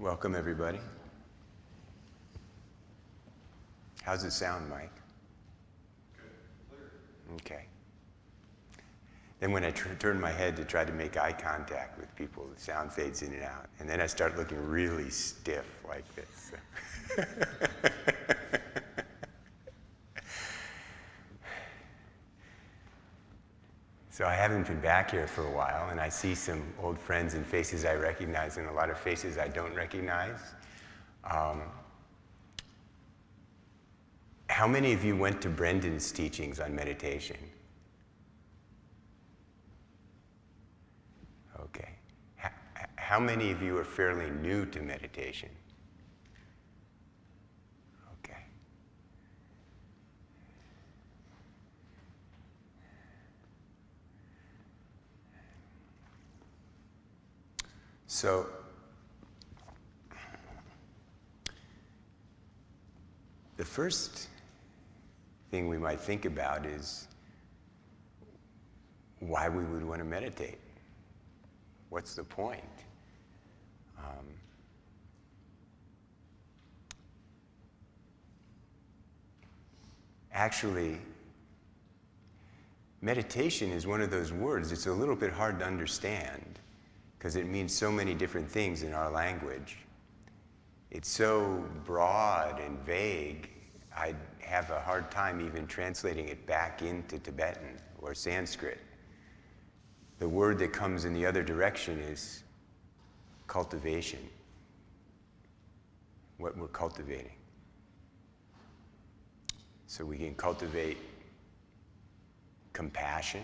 Welcome, everybody. How's it sound, Mike? Good. Okay. Then when I turn my head to try to make eye contact with people, the sound fades in and out. And then I start looking really stiff like this. So I haven't been back here for a while, and I see some old friends and faces I recognize and a lot of faces I don't recognize. How many of you went to Brendan's teachings on meditation? Okay. How many of you are fairly new to meditation? Okay. So, the first thing we might think about is why we would want to meditate. What's the point? Actually, meditation is one of those words, it's a little bit hard to understand because it means so many different things in our language. It's so broad and vague, I'd have a hard time even translating it back into Tibetan or Sanskrit. The word that comes in the other direction is cultivation. What we're cultivating. So we can cultivate compassion,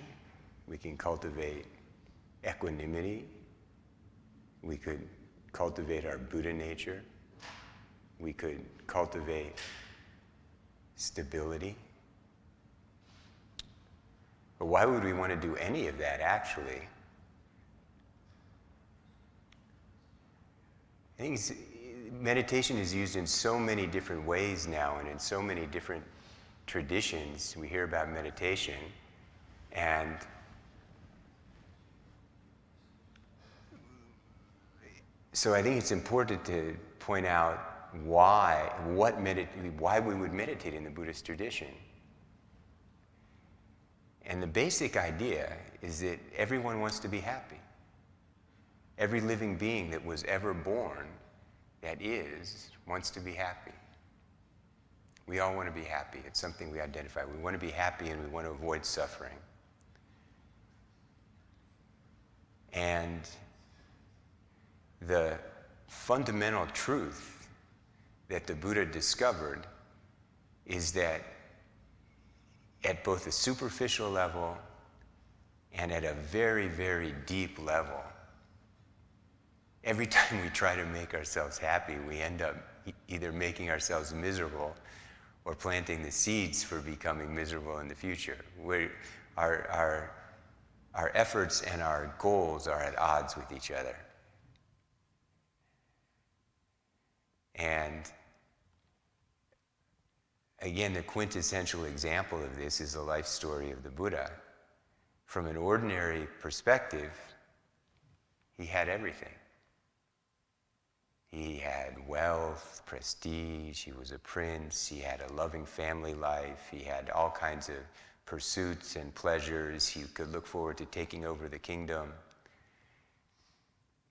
we can cultivate equanimity, we could cultivate our Buddha nature, we could cultivate stability. But why would we want to do any of that, actually? I think meditation is used in so many different ways now and in so many different traditions. We hear about meditation, and so I think it's important to point out why we would meditate in the Buddhist tradition. And the basic idea is that everyone wants to be happy. Every living being that was ever born, that is, wants to be happy. We all want to be happy. It's something we identify. We want to be happy and we want to avoid suffering. And the fundamental truth that the Buddha discovered is that at both a superficial level and at a very, very deep level, every time we try to make ourselves happy, we end up either making ourselves miserable or planting the seeds for becoming miserable in the future. Our efforts and our goals are at odds with each other. And again, the quintessential example of this is the life story of the Buddha. From an ordinary perspective, he had everything. He had wealth, prestige, he was a prince, he had a loving family life, he had all kinds of pursuits and pleasures, he could look forward to taking over the kingdom.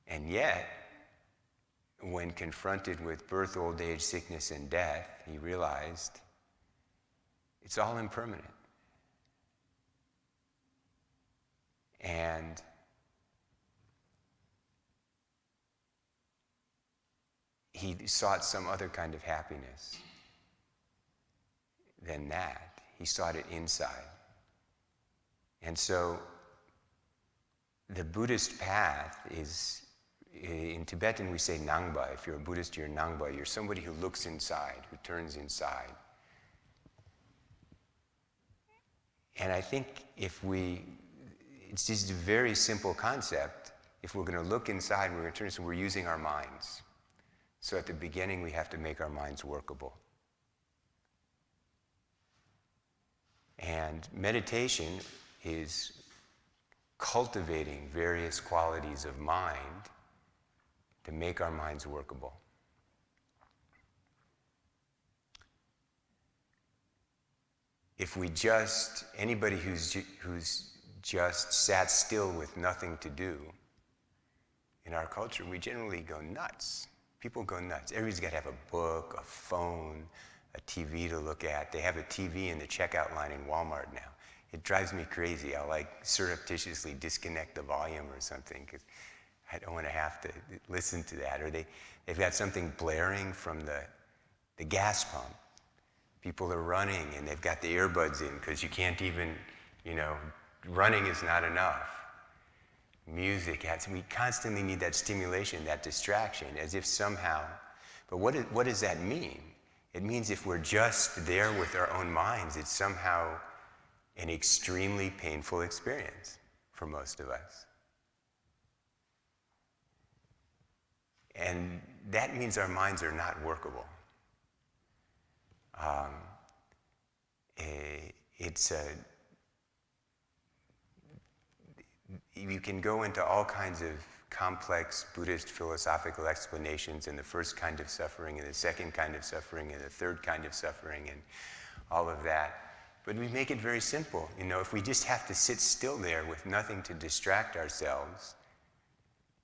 And yet, when confronted with birth, old age, sickness, and death, he realized it's all impermanent. And he sought some other kind of happiness than that. He sought it inside. And so the Buddhist path is, in Tibetan we say Nangba. If you're a Buddhist, you're Nangba. You're somebody who looks inside, who turns inside. And I think it's just a very simple concept. If we're going to look inside, we're going to turn, so we're using our minds. So at the beginning, we have to make our minds workable. And meditation is cultivating various qualities of mind to make our minds workable. if we just, anybody who's just sat still with nothing to do, in our culture, we generally go nuts. People go nuts. Everybody's got to have a book, a phone, a TV to look at. They have a TV in the checkout line in Walmart now. It drives me crazy. I'll like surreptitiously disconnect the volume or something because I don't want to have to listen to that. Or they've got something blaring from the gas pump. People are running and they've got the earbuds in because you can't even, running is not enough. Music, we constantly need that stimulation, that distraction, as if somehow, but what does that mean? It means if we're just there with our own minds, it's somehow an extremely painful experience for most of us. And that means our minds are not workable. You can go into all kinds of complex Buddhist philosophical explanations in the first kind of suffering and the second kind of suffering and the third kind of suffering and all of that. But we make it very simple. If we just have to sit still there with nothing to distract ourselves,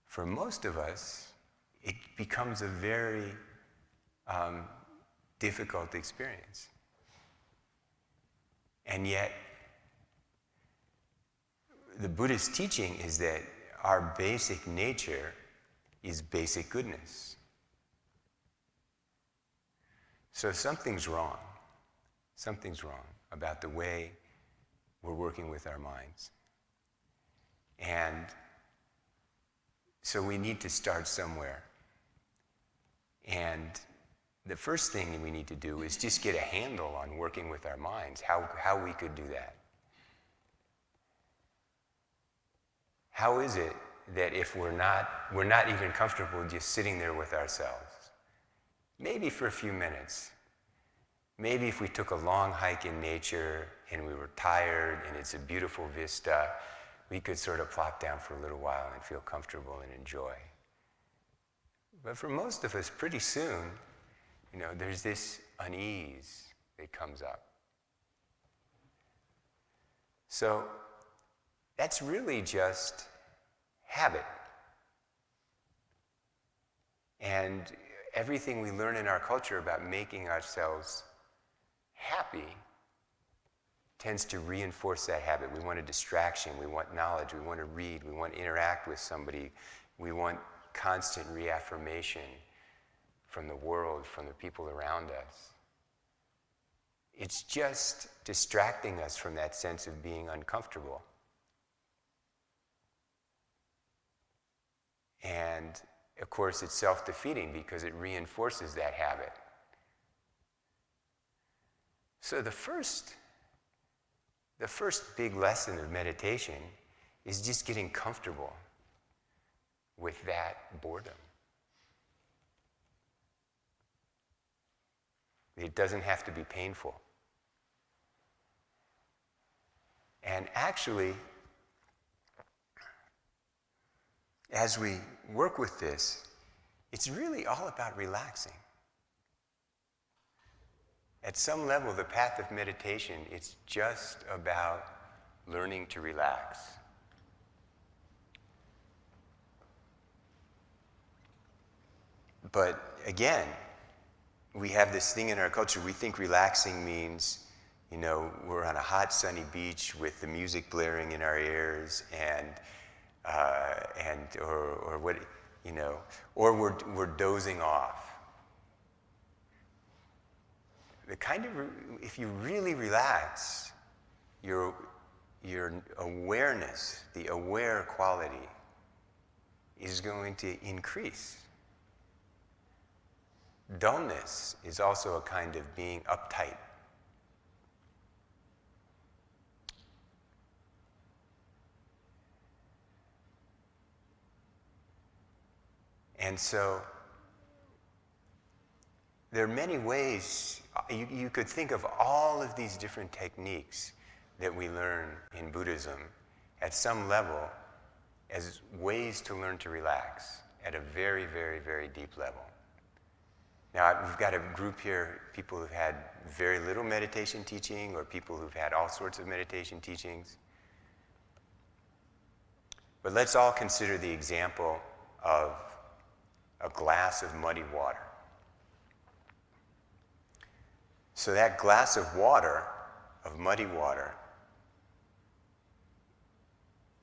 for most of us, it becomes a very difficult experience. And yet, the Buddhist teaching is that our basic nature is basic goodness. So something's wrong. Something's wrong about the way we're working with our minds. And so we need to start somewhere. And the first thing we need to do is just get a handle on working with our minds, how we could do that. How is it that if we're not even comfortable just sitting there with ourselves, maybe for a few minutes, maybe if we took a long hike in nature and we were tired and it's a beautiful vista, we could sort of plop down for a little while and feel comfortable and enjoy. But for most of us, pretty soon, there's this unease that comes up. So that's really just habit. And everything we learn in our culture about making ourselves happy tends to reinforce that habit. We want a distraction, we want knowledge, we want to read, we want to interact with somebody, we want constant reaffirmation from the world, from the people around us. It's just distracting us from that sense of being uncomfortable. And of course, it's self-defeating because it reinforces that habit. So the first big lesson of meditation is just getting comfortable with that boredom. It doesn't have to be painful. And actually, as we work with this, it's really all about relaxing. At some level, the path of meditation, it's just about learning to relax. But again, we have this thing in our culture, we think relaxing means, we're on a hot sunny beach with the music blaring in our ears or we're dozing off. If you really relax, your awareness, the aware quality, is going to increase. Dullness is also a kind of being uptight. And so, there are many ways, you could think of all of these different techniques that we learn in Buddhism at some level as ways to learn to relax at a very, very, very deep level. Now, we've got a group here, people who've had very little meditation teaching or people who've had all sorts of meditation teachings. But let's all consider the example of a glass of muddy water. So that glass of water, of muddy water,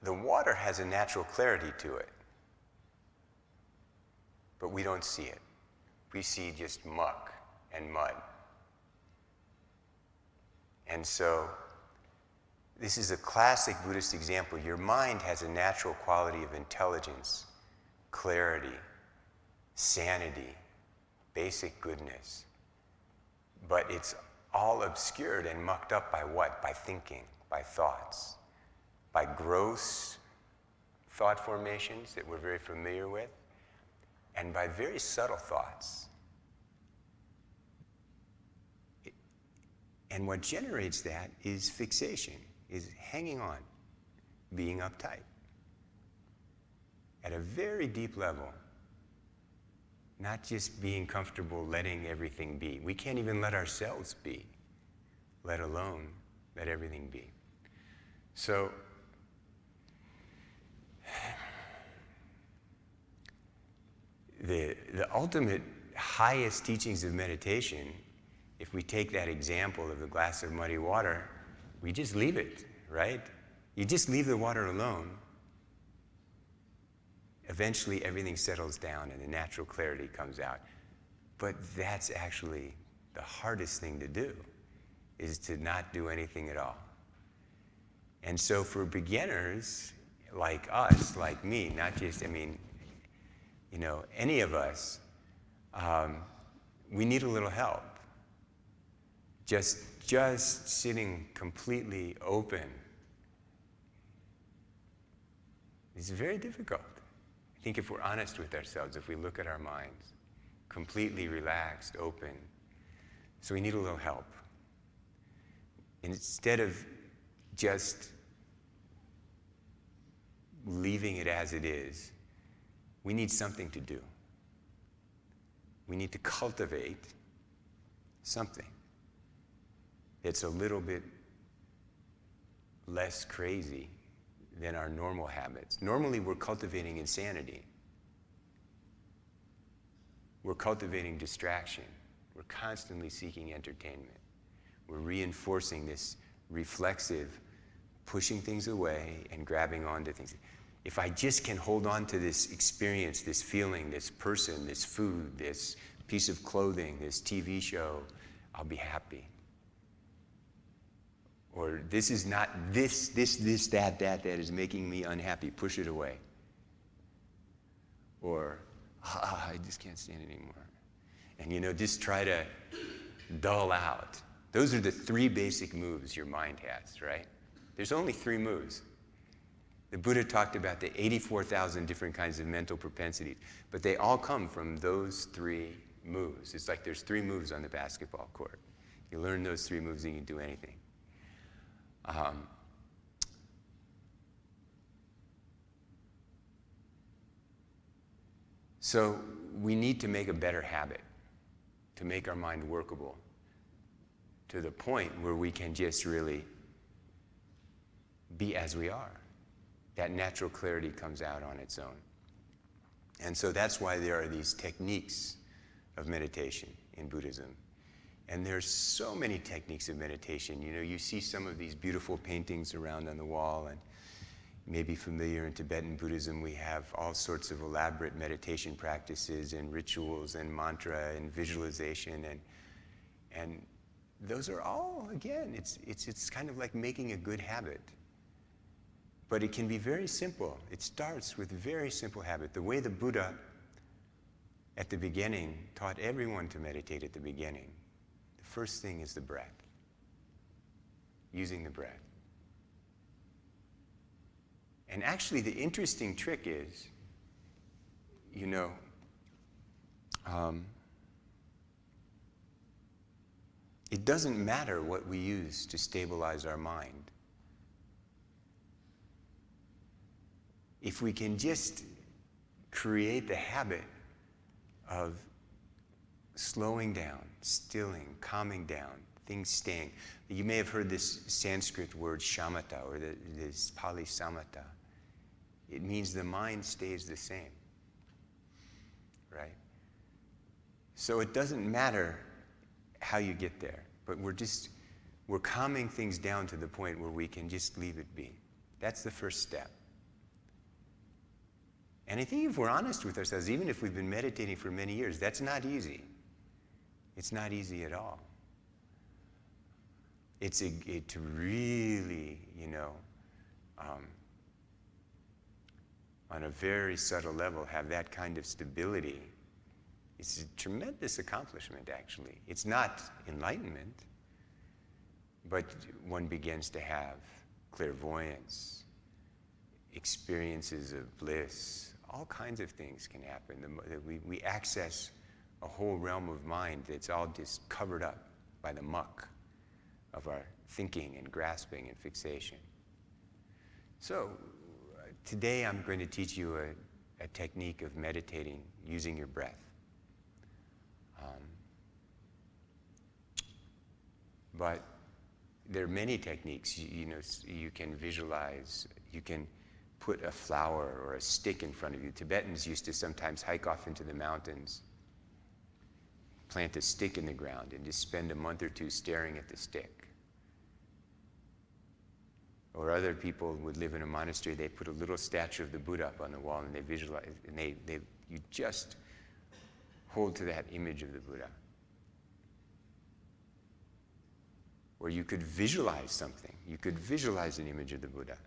the water has a natural clarity to it, but we don't see it. We see just muck and mud. And so this is a classic Buddhist example. Your mind has a natural quality of intelligence, clarity, sanity, basic goodness. But it's all obscured and mucked up by what? By thinking, by thoughts, by gross thought formations that we're very familiar with, and by very subtle thoughts. And what generates that is fixation, is hanging on, being uptight. At a very deep level, not just being comfortable letting everything be. We can't even let ourselves be, let alone let everything be. So, the ultimate highest teachings of meditation, if we take that example of the glass of muddy water, we just leave it, right? You just leave the water alone. Eventually everything settles down and the natural clarity comes out. But that's actually the hardest thing to do, is to not do anything at all. And so for beginners like us, like me, not just, any of us, we need a little help. Just sitting completely open is very difficult. I think if we're honest with ourselves, if we look at our minds, completely relaxed, open, so we need a little help. And instead of just leaving it as it is, we need something to do. We need to cultivate something that's a little bit less crazy than our normal habits. Normally, we're cultivating insanity. We're cultivating distraction. We're constantly seeking entertainment. We're reinforcing this reflexive, pushing things away and grabbing onto things. If I just can hold on to this experience, this feeling, this person, this food, this piece of clothing, this TV show, I'll be happy. Or this is not this, that is making me unhappy. Push it away. Or, I just can't stand it anymore. And just try to dull out. Those are the 3 basic moves your mind has, right? There's only 3 moves. The Buddha talked about the 84,000 different kinds of mental propensities, but they all come from those 3 moves. It's like there's 3 moves on the basketball court. You learn those 3 moves and you can do anything. So we need to make a better habit, to make our mind workable, to the point where we can just really be as we are. That natural clarity comes out on its own. And so that's why there are these techniques of meditation in Buddhism. And there's so many techniques of meditation. You see some of these beautiful paintings around on the wall, and maybe familiar in Tibetan Buddhism, we have all sorts of elaborate meditation practices and rituals and mantra and visualization, and those are all, again, it's kind of like making a good habit. But it can be very simple. It starts with a very simple habit. The way the Buddha at the beginning taught everyone to meditate at the beginning, the first thing is the breath, using the breath. And actually the interesting trick is, it doesn't matter what we use to stabilize our mind. If we can just create the habit of slowing down, stilling, calming down, things staying. You may have heard this Sanskrit word shamatha, or this Pali samatha. It means the mind stays the same, right? So it doesn't matter how you get there, but we're calming things down to the point where we can just leave it be. That's the first step. And I think if we're honest with ourselves, even if we've been meditating for many years, that's not easy. It's not easy at all. To really, on a very subtle level, have that kind of stability. It's a tremendous accomplishment, actually. It's not enlightenment, but one begins to have clairvoyance, experiences of bliss. All kinds of things can happen. We access a whole realm of mind that's all just covered up by the muck of our thinking and grasping and fixation. So today I'm going to teach you a technique of meditating using your breath. But there are many techniques. You can visualize, you can put a flower or a stick in front of you. Tibetans used to sometimes hike off into the mountains, plant a stick in the ground, and just spend a month or two staring at the stick. Or other people would live in a monastery, they put a little statue of the Buddha up on the wall, and they visualize, and you just hold to that image of the Buddha. Or you could visualize something. You could visualize an image of the Buddha.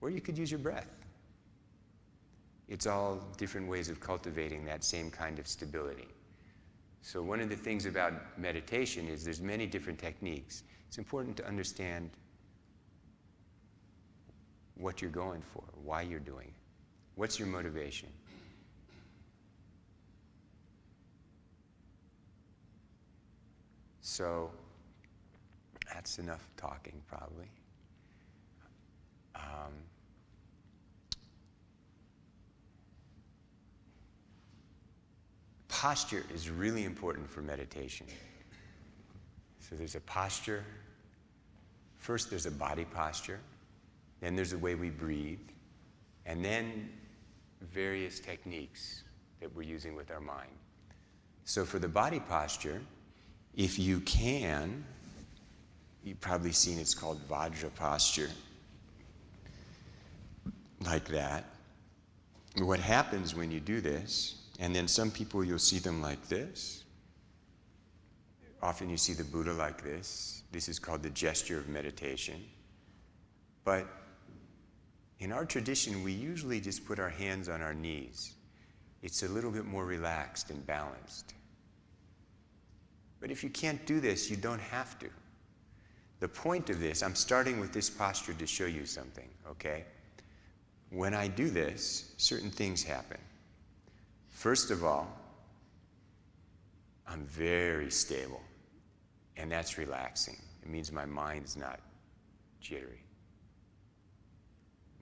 Or you could use your breath. It's all different ways of cultivating that same kind of stability. So one of the things about meditation is there's many different techniques. It's important to understand what you're going for, why you're doing it. What's your motivation? So that's enough talking, probably. Posture is really important for meditation. So there's a posture. First, there's a body posture. Then there's the way we breathe. And then various techniques that we're using with our mind. So for the body posture, if you can, you've probably seen it's called Vajra posture, like that. What happens when you do this, and then some people you'll see them like this. Often you see the Buddha like this. This is called the gesture of meditation. But in our tradition, we usually just put our hands on our knees. It's a little bit more relaxed and balanced. But if you can't do this, you don't have to. The point of this, I'm starting with this posture to show you something, okay? When I do this, certain things happen. First of all, I'm very stable, and that's relaxing. It means my mind's not jittery.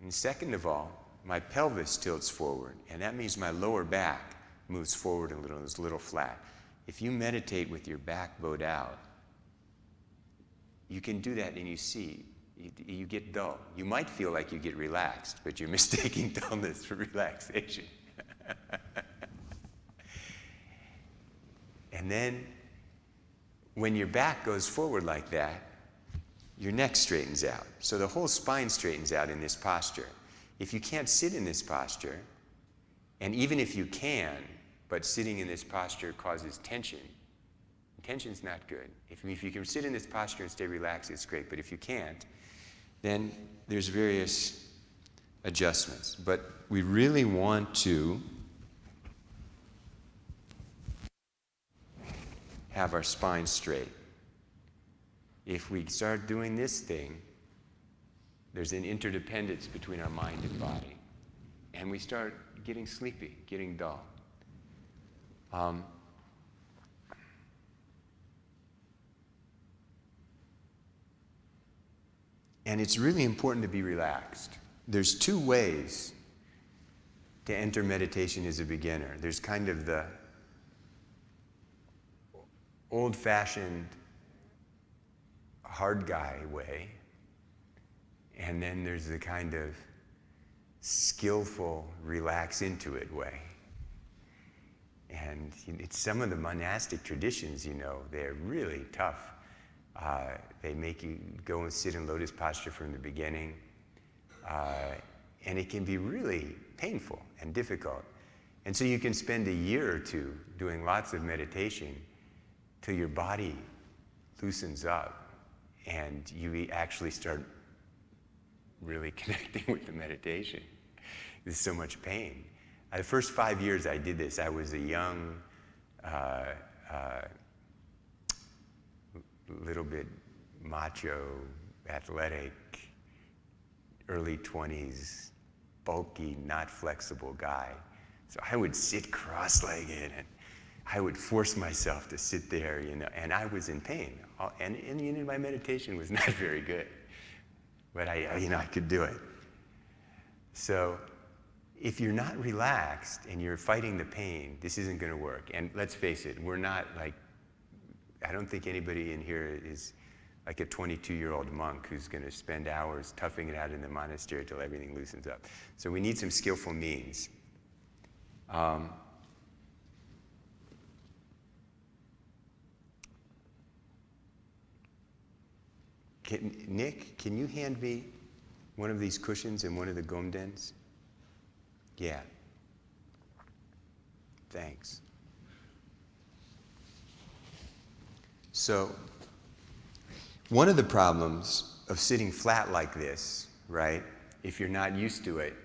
And second of all, my pelvis tilts forward, and that means my lower back moves forward a little, it's a little flat. If you meditate with your back bowed out, you can do that and you get dull. You might feel like you get relaxed, but you're mistaking dullness for relaxation. And then when your back goes forward like that, your neck straightens out. So the whole spine straightens out in this posture. If you can't sit in this posture, and even if you can, but sitting in this posture causes tension, tension's not good. If you can sit in this posture and stay relaxed, it's great. But if you can't, then there's various adjustments. But we really want to have our spine straight. If we start doing this thing, there's an interdependence between our mind and body. And we start getting sleepy, getting dull. And it's really important to be relaxed. There's two ways to enter meditation as a beginner. There's kind of the old-fashioned hard guy way, and then there's the kind of skillful, relax into it way. And it's some of the monastic traditions, they're really tough. They make you go and sit in lotus posture from the beginning. And it can be really painful and difficult. And so you can spend a year or two doing lots of meditation till your body loosens up and you actually start really connecting with the meditation. There's so much pain. The first 5 years I did this, I was a young, little bit macho, athletic, early 20s, bulky, not flexible guy. So I would sit cross-legged and I would force myself to sit there, and I was in pain. And my meditation was not very good, but I could do it. So if you're not relaxed and you're fighting the pain, this isn't going to work. And let's face it, we're not I don't think anybody in here is like a 22-year-old monk who's going to spend hours toughing it out in the monastery till everything loosens up. So we need some skillful means. Nick, can you hand me one of these cushions and one of the gomdens? Yeah. Thanks. So, one of the problems of sitting flat like this, right, if you're not used to it,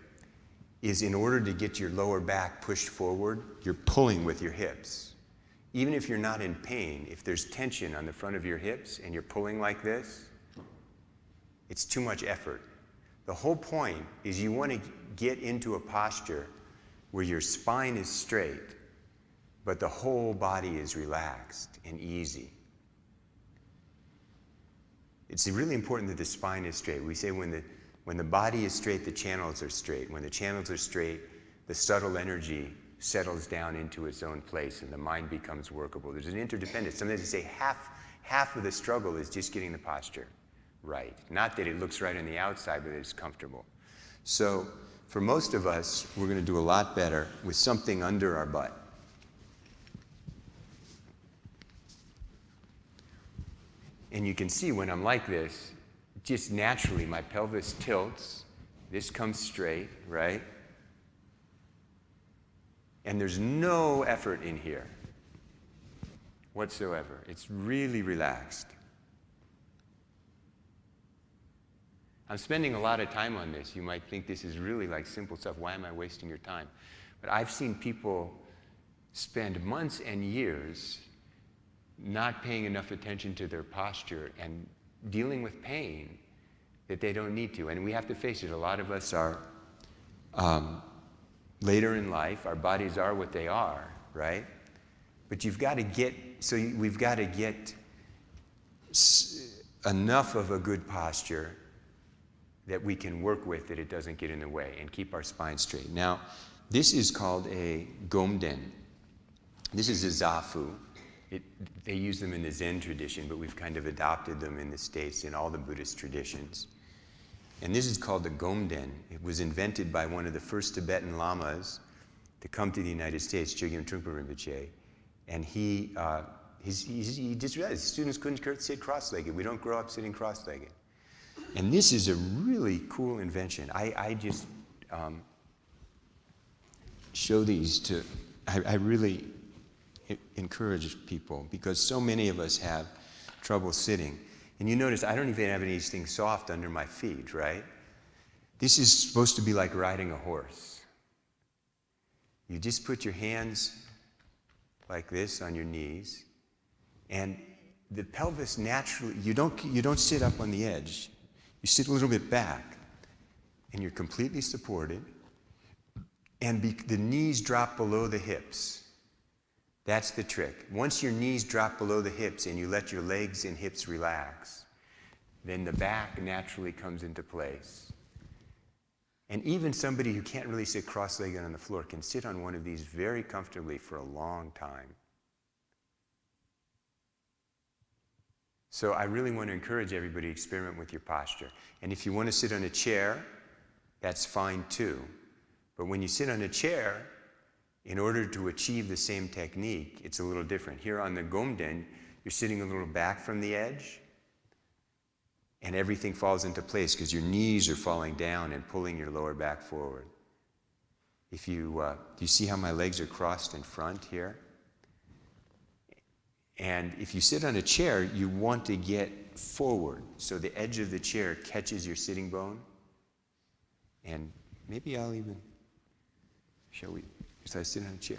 is in order to get your lower back pushed forward, you're pulling with your hips. Even if you're not in pain, if there's tension on the front of your hips and you're pulling like this, it's too much effort. The whole point is you want to get into a posture where your spine is straight, but the whole body is relaxed and easy. It's really important that the spine is straight. We say when the body is straight, the channels are straight. When the channels are straight, the subtle energy settles down into its own place and the mind becomes workable. There's an interdependence. Sometimes you say half of the struggle is just getting the posture right. Not that it looks right on the outside, but that it's comfortable. So for most of us, we're going to do a lot better with something under our butt. And you can see when I'm like this, just naturally my pelvis tilts, this comes straight, right? And there's no effort in here whatsoever. It's really relaxed. I'm spending a lot of time on this. You might think this is really like simple stuff. Why am I wasting your time? But I've seen people spend months and years not paying enough attention to their posture and dealing with pain that they don't need to. And we have to face it. A lot of us are later in life. Our bodies are what they are, right? But we've got to get enough of a good posture that we can work with, that it doesn't get in the way, and keep our spine straight. Now, this is called a gomden. This is a zafu. They use them in the Zen tradition, but we've kind of adopted them in the States in all the Buddhist traditions. And this is called the gomden. It was invented by one of the first Tibetan Lamas to come to the United States, Chogyam Trungpa Rinpoche. And he just realized students couldn't sit cross-legged. We don't grow up sitting cross-legged. And this is a really cool invention. I just show these to, I really encourage people, because so many of us have trouble sitting. And you notice I don't even have anything soft under my feet, right? This is supposed to be like riding a horse. You just put your hands like this on your knees, and the pelvis naturally, you don't sit up on the edge. You sit a little bit back, and you're completely supported, and the knees drop below the hips. That's the trick. Once your knees drop below the hips and you let your legs and hips relax, then the back naturally comes into place. And even somebody who can't really sit cross-legged on the floor can sit on one of these very comfortably for a long time. So I really want to encourage everybody to experiment with your posture. And if you want to sit on a chair, that's fine too. But when you sit on a chair, in order to achieve the same technique, it's a little different. Here on the Gomden, you're sitting a little back from the edge, and everything falls into place because your knees are falling down and pulling your lower back forward. If you, do you see how my legs are crossed in front here? And if you sit on a chair, you want to get forward so the edge of the chair catches your sitting bone. And maybe I'll even, shall we, so I sit on a chair.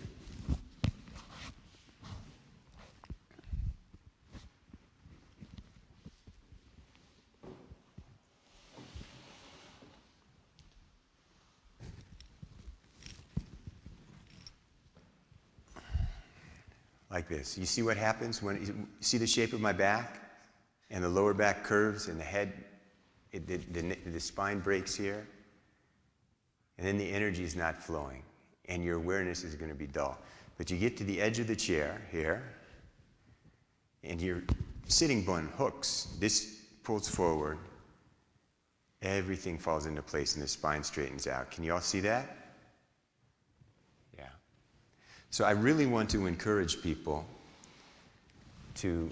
Like this. You see what happens when you see the shape of my back? And the lower back curves and the head, the spine breaks here. And then the energy is not flowing. And your awareness is going to be dull. But you get to the edge of the chair here. And your sitting bone hooks. This pulls forward. Everything falls into place and the spine straightens out. Can you all see that? So I really want to encourage people to,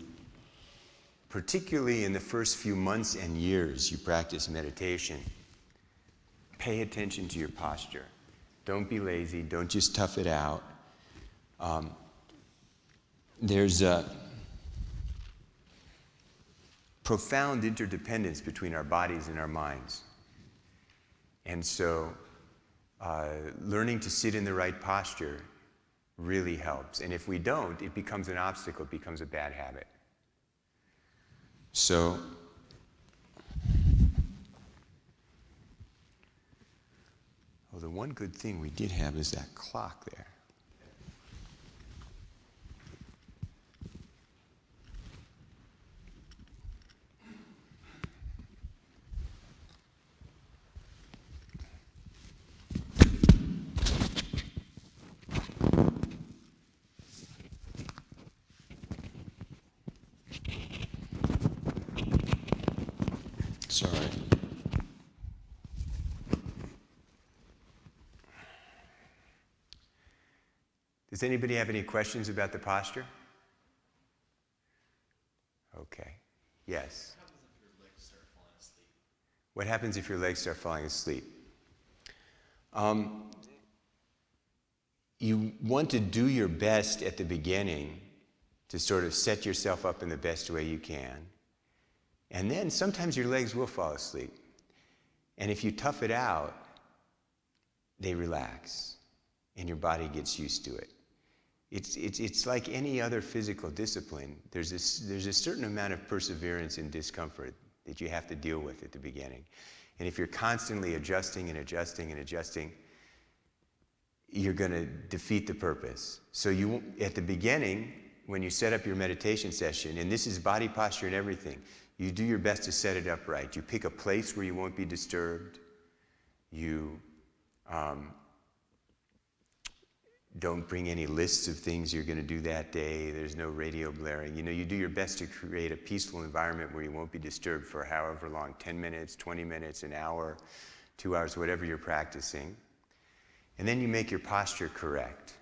particularly in the first few months and years you practice meditation, pay attention to your posture. Don't be lazy. Don't just tough it out. There's a profound interdependence between our bodies and our minds. And so learning to sit in the right posture really helps. And if we don't, it becomes an obstacle, it becomes a bad habit. So, the one good thing we did have is that clock there. Sorry. Does anybody have any questions about the posture? Okay. Yes. What happens if your legs start falling asleep? You want to do your best at the beginning to sort of set yourself up in the best way you can. And then sometimes your legs will fall asleep. And if you tough it out, they relax and your body gets used to it. It's like any other physical discipline. There's a certain amount of perseverance and discomfort that you have to deal with at the beginning. And if you're constantly adjusting and adjusting and adjusting, you're going to defeat the purpose. So you, at the beginning, when you set up your meditation session, and this is body posture and everything, you do your best to set it up right. You pick a place where you won't be disturbed. You don't bring any lists of things you're going to do that day. There's no radio blaring. You do your best to create a peaceful environment where you won't be disturbed for however long, 10 minutes, 20 minutes, an hour, 2 hours, whatever you're practicing. And then you make your posture correct.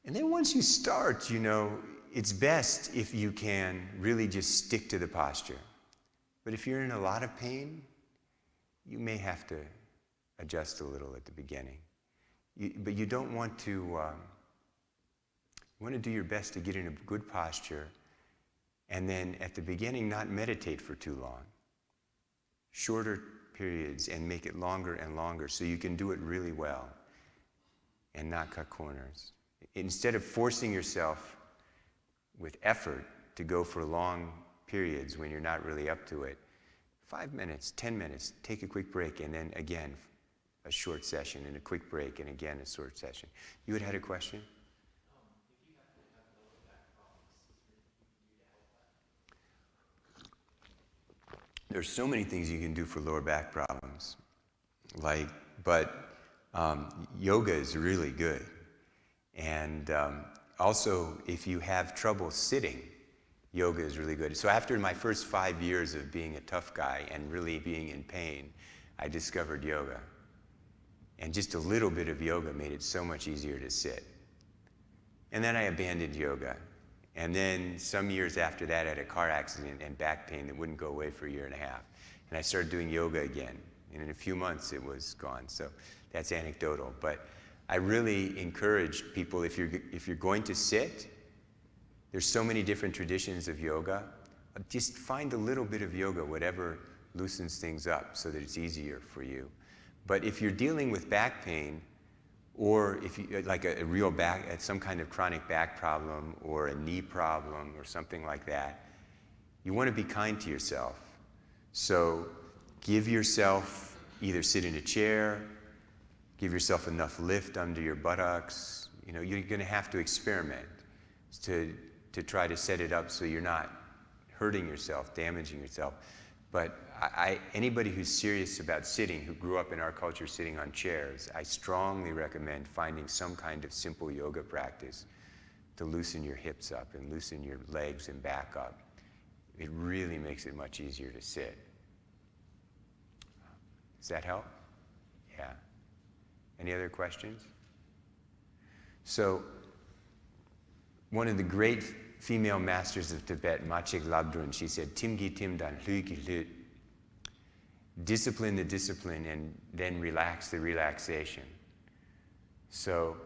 And then once you start, it's best if you can really just stick to the posture. But if you're in a lot of pain, you may have to adjust a little at the beginning. But you don't want to, you want to do your best to get in a good posture and then at the beginning not meditate for too long. Shorter periods and make it longer and longer so you can do it really well and not cut corners. Instead of forcing yourself with effort to go for long periods when you're not really up to it, 5 minutes, 10 minutes, take a quick break and then again, a short session and a quick break and again a short session. You had a question? If you happen to have lower back problems, is there anything you can do to help that? There's so many things you can do for lower back problems. But yoga is really good. And also, if you have trouble sitting, Yoga is really good. So after my first 5 years of being a tough guy and really being in pain, I discovered yoga. And just a little bit of yoga made it so much easier to sit. And then I abandoned yoga. And then some years after that, I had a car accident and back pain that wouldn't go away for a year and a half. And I started doing yoga again. And in a few months, it was gone. So that's anecdotal. But I really encourage people, if you're going to sit, there's so many different traditions of yoga. Just find a little bit of yoga, whatever loosens things up so that it's easier for you. But if you're dealing with back pain, or if you like a real back, some kind of chronic back problem or a knee problem or something like that, you want to be kind to yourself. So give yourself, either sit in a chair, give yourself enough lift under your buttocks. You know, you're going to have to experiment to try to set it up so you're not hurting yourself, damaging yourself. But anybody who's serious about sitting, who grew up in our culture sitting on chairs, I strongly recommend finding some kind of simple yoga practice to loosen your hips up and loosen your legs and back up. It really makes it much easier to sit. Does that help? Yeah. Any other questions? So, one of the great female masters of Tibet, Machig Labdrun, she said, Timgi Timdan, Hlugi Hlut. Discipline the discipline and then relax the relaxation. So,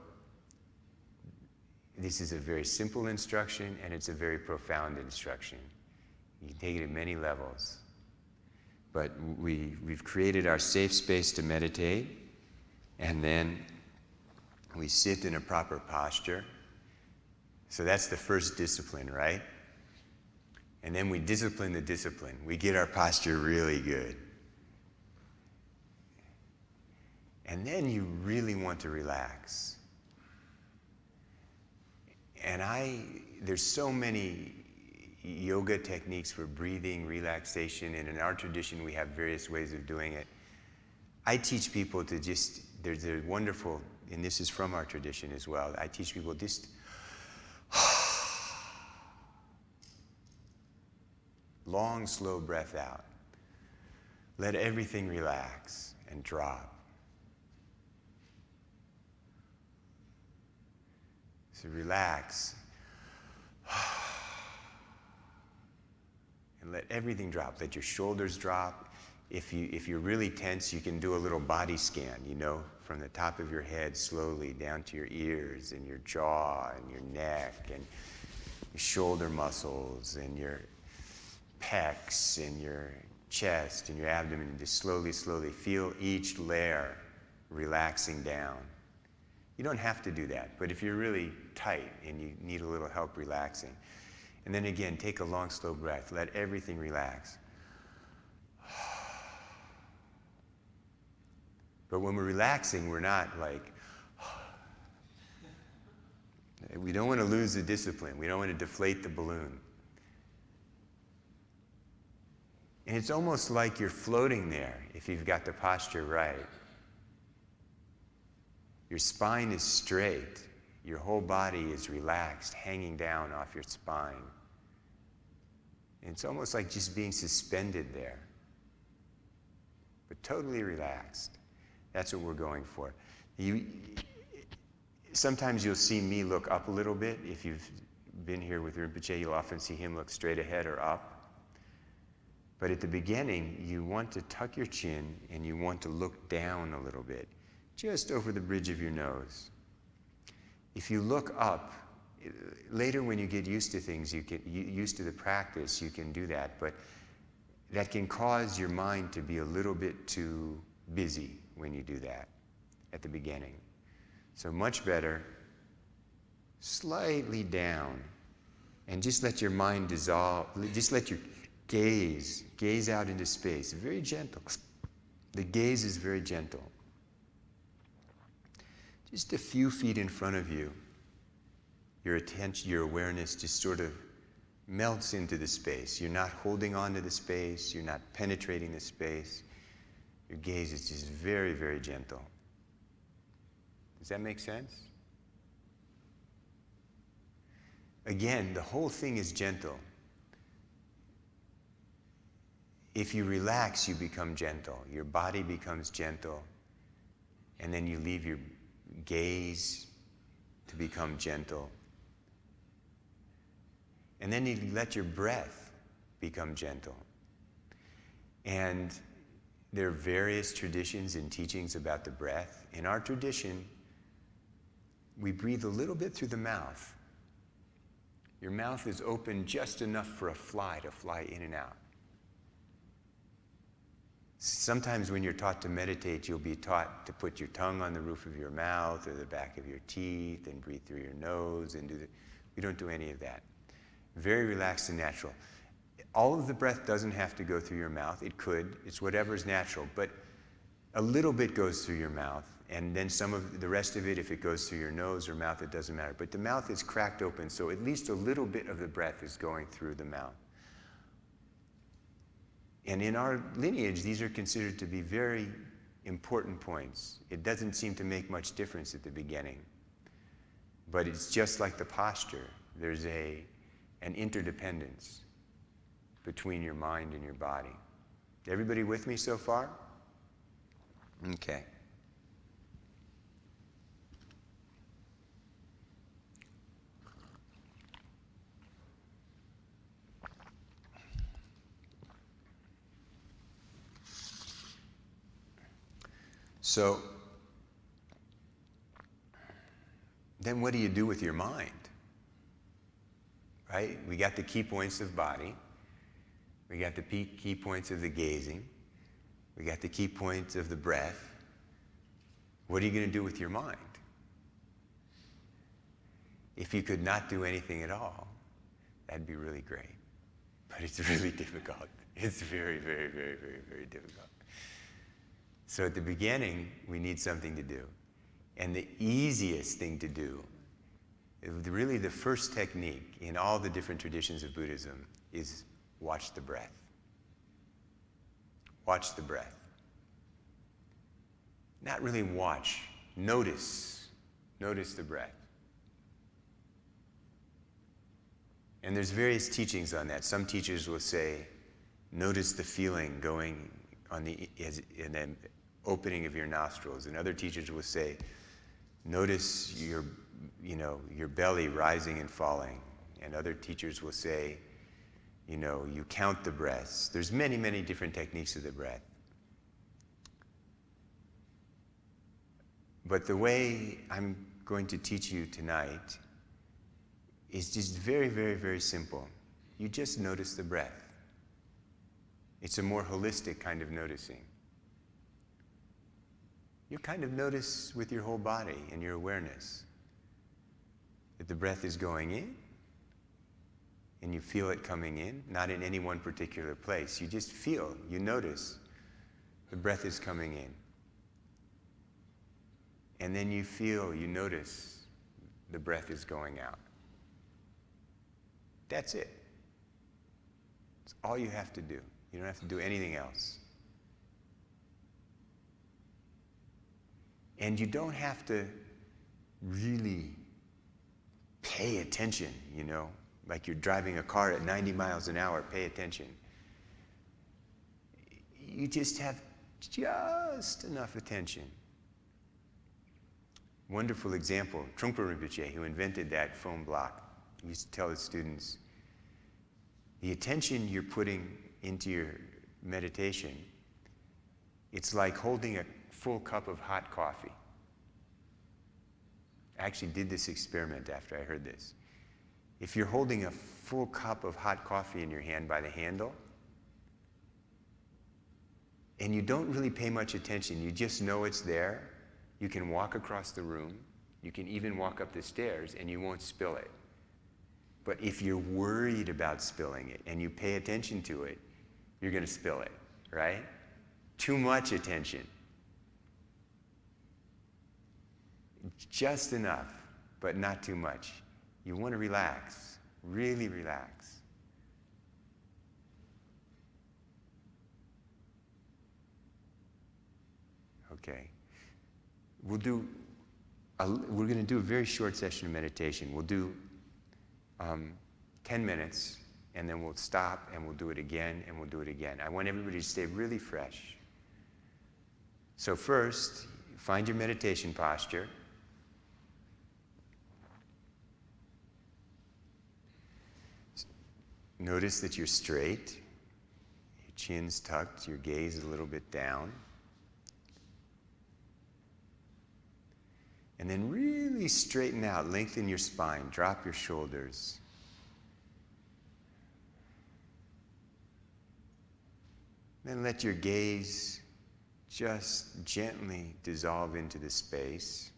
this is a very simple instruction and it's a very profound instruction. You can take it at many levels. But we've created our safe space to meditate, and then we sit in a proper posture. So that's the first discipline, right? And then we discipline the discipline. We get our posture really good. And then you really want to relax. And there's so many yoga techniques for breathing, relaxation, and in our tradition we have various ways of doing it. I teach people to there's a wonderful, and this is from our tradition as well, I teach people just long, slow breath out. Let everything relax and drop. So relax. And let everything drop. Let your shoulders drop. If you're really tense, you can do a little body scan, you know, from the top of your head slowly down to your ears and your jaw and your neck and your shoulder muscles and your pecs and your chest and your abdomen, and just slowly, slowly feel each layer relaxing down. You don't have to do that, but if you're really tight and you need a little help relaxing, and then again, take a long, slow breath. Let everything relax. But when we're relaxing, we're not like, we don't want to lose the discipline. We don't want to deflate the balloon. And it's almost like you're floating there if you've got the posture right. Your spine is straight. Your whole body is relaxed, hanging down off your spine. And it's almost like just being suspended there, but totally relaxed. That's what we're going for. Sometimes you'll see me look up a little bit. If you've been here with Rinpoche, you'll often see him look straight ahead or up. But at the beginning, you want to tuck your chin and you want to look down a little bit, just over the bridge of your nose. If you look up, later when you get used to things, you get used to the practice, you can do that, but that can cause your mind to be a little bit too busy when you do that at the beginning. So much better, slightly down, and just let your mind dissolve, just let your gaze out into space, very gentle. The gaze is very gentle. Just a few feet in front of you, your attention, your awareness just sort of melts into the space. You're not holding on to the space, you're not penetrating the space. Your gaze is just very, very gentle. Does that make sense? Again, the whole thing is gentle. if you relax, you become gentle. Your body becomes gentle. And then you leave your gaze to become gentle. And then you let your breath become gentle. And there are various traditions and teachings about the breath. In our tradition, we breathe a little bit through the mouth. Your mouth is open just enough for a fly to fly in and out. Sometimes when you're taught to meditate, you'll be taught to put your tongue on the roof of your mouth or the back of your teeth and breathe through your nose and we don't do any of that. Very relaxed and natural. All of the breath doesn't have to go through your mouth. It could. It's whatever's natural. But a little bit goes through your mouth. And then some of the rest of it, if it goes through your nose or mouth, it doesn't matter. But the mouth is cracked open, so at least a little bit of the breath is going through the mouth. And in our lineage, these are considered to be very important points. It doesn't seem to make much difference at the beginning. But it's just like the posture. There's an interdependence between your mind and your body. Everybody with me so far? Okay. So, then what do you do with your mind? Right? We got the key points of body. We got the key points of the gazing. We got the key points of the breath. What are you going to do with your mind? If you could not do anything at all, that'd be really great. But it's really difficult. It's very, very, very, very, very difficult. So at the beginning, we need something to do. And the easiest thing to do, really the first technique in all the different traditions of Buddhism, is watch the breath. Watch the breath. Not really watch, notice. Notice the breath. And there's various teachings on that. Some teachers will say, notice the feeling going on in the opening of your nostrils. And other teachers will say, notice your belly rising and falling. And other teachers will say, you count the breaths. There's many, many different techniques of the breath. But the way I'm going to teach you tonight is just very, very, very simple. You just notice the breath. It's a more holistic kind of noticing. You kind of notice with your whole body and your awareness that the breath is going in, and you feel it coming in, not in any one particular place. You just feel, you notice the breath is coming in. And then you feel, you notice the breath is going out. That's it. It's all you have to do. You don't have to do anything else. And you don't have to really pay attention, like you're driving a car at 90 miles an hour, pay attention. You just have just enough attention. Wonderful example, Trungpa Rinpoche, who invented that foam block, used to tell his students, the attention you're putting into your meditation, it's like holding a full cup of hot coffee. I actually did this experiment after I heard this. If you're holding a full cup of hot coffee in your hand by the handle, and you don't really pay much attention, you just know it's there, you can walk across the room, you can even walk up the stairs, and you won't spill it. But if you're worried about spilling it, and you pay attention to it, you're going to spill it, right? Too much attention. Just enough, but not too much. You want to relax, really relax. Okay. We're going to do a very short session of meditation. We'll do 10 minutes, and then we'll stop and we'll do it again and we'll do it again. I want everybody to stay really fresh. So first, find your meditation posture. Notice that you're straight, your chin's tucked, your gaze is a little bit down. And then really straighten out, lengthen your spine, drop your shoulders. Then let your gaze just gently dissolve into the space.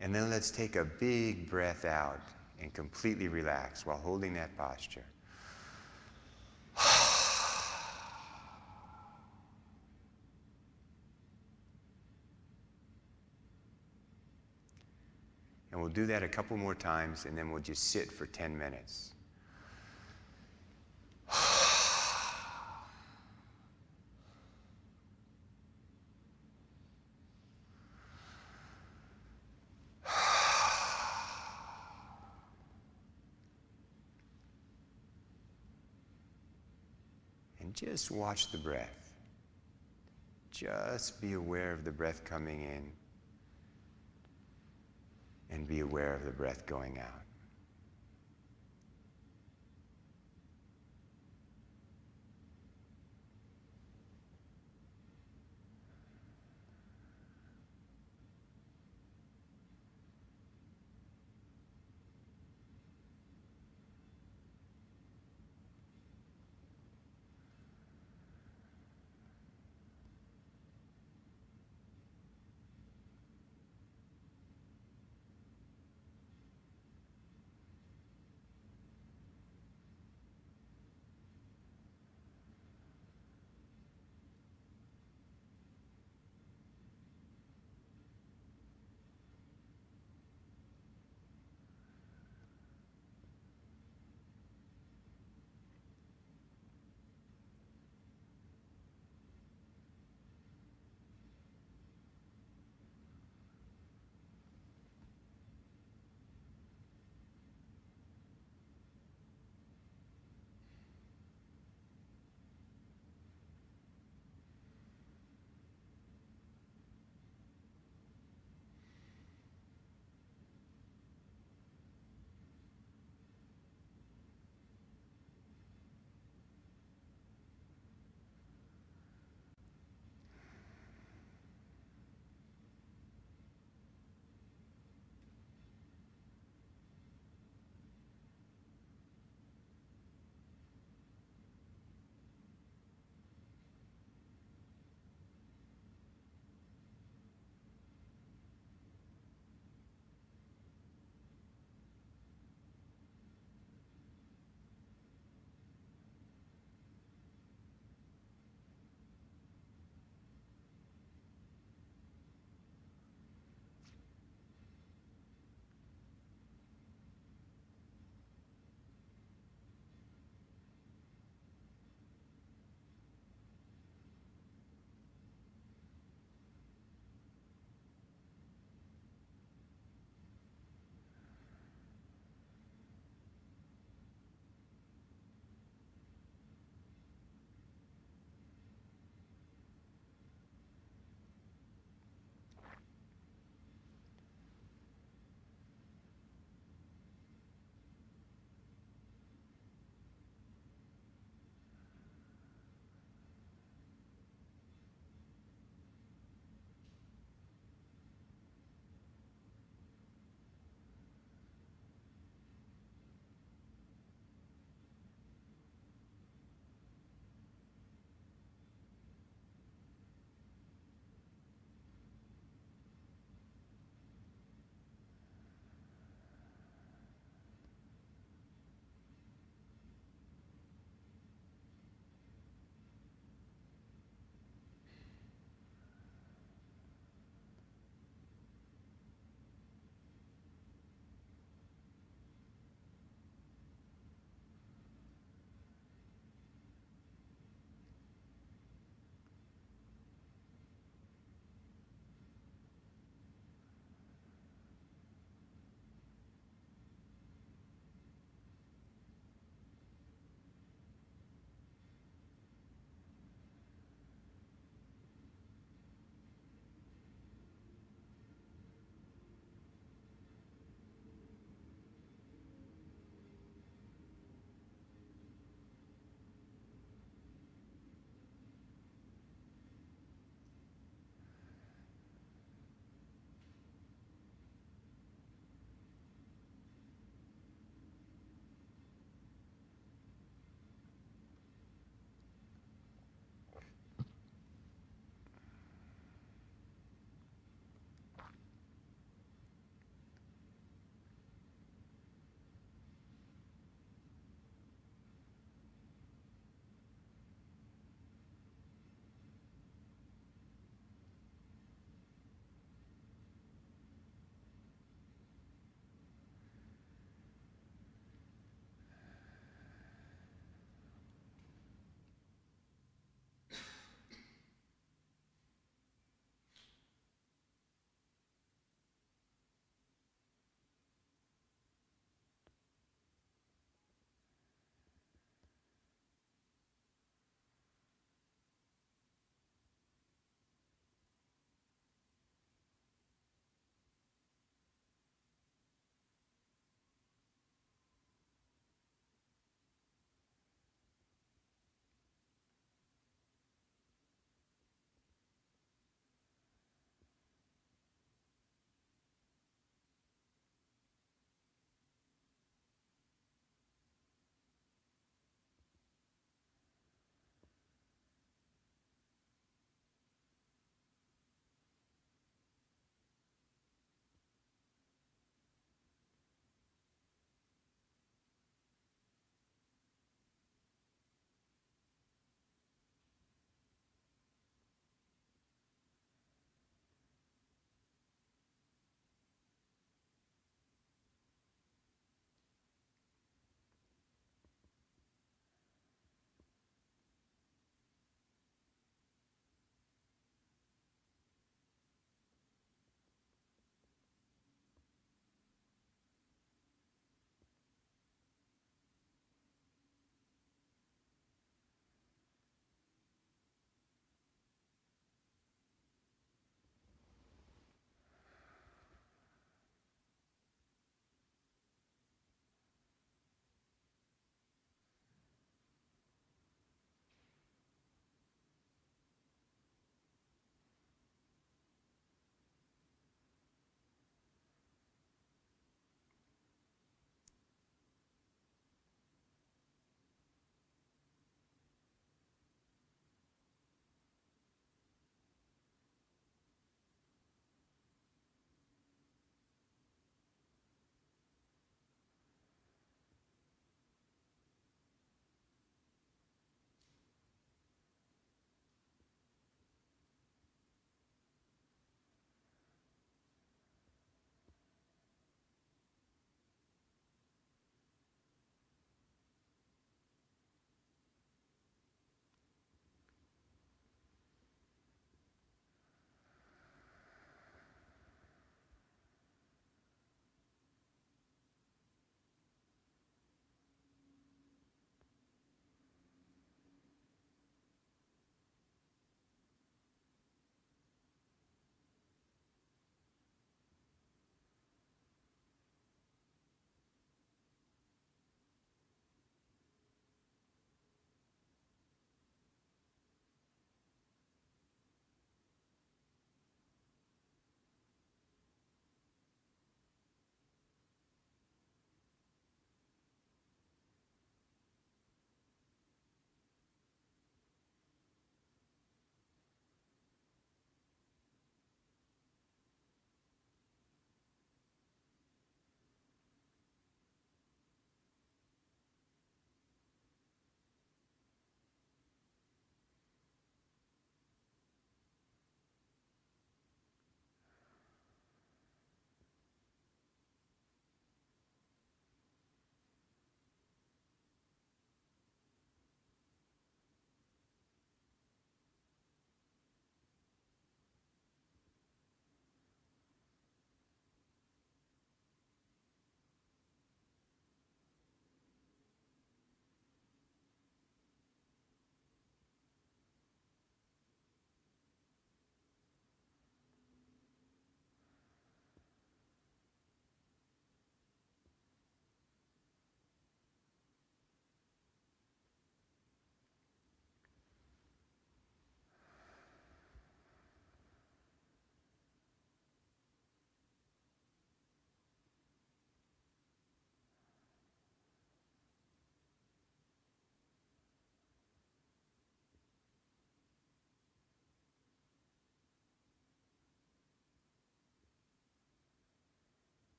And then let's take a big breath out and completely relax while holding that posture. And we'll do that a couple more times, and then we'll just sit for 10 minutes. And just watch the breath. Just be aware of the breath coming in and be aware of the breath going out.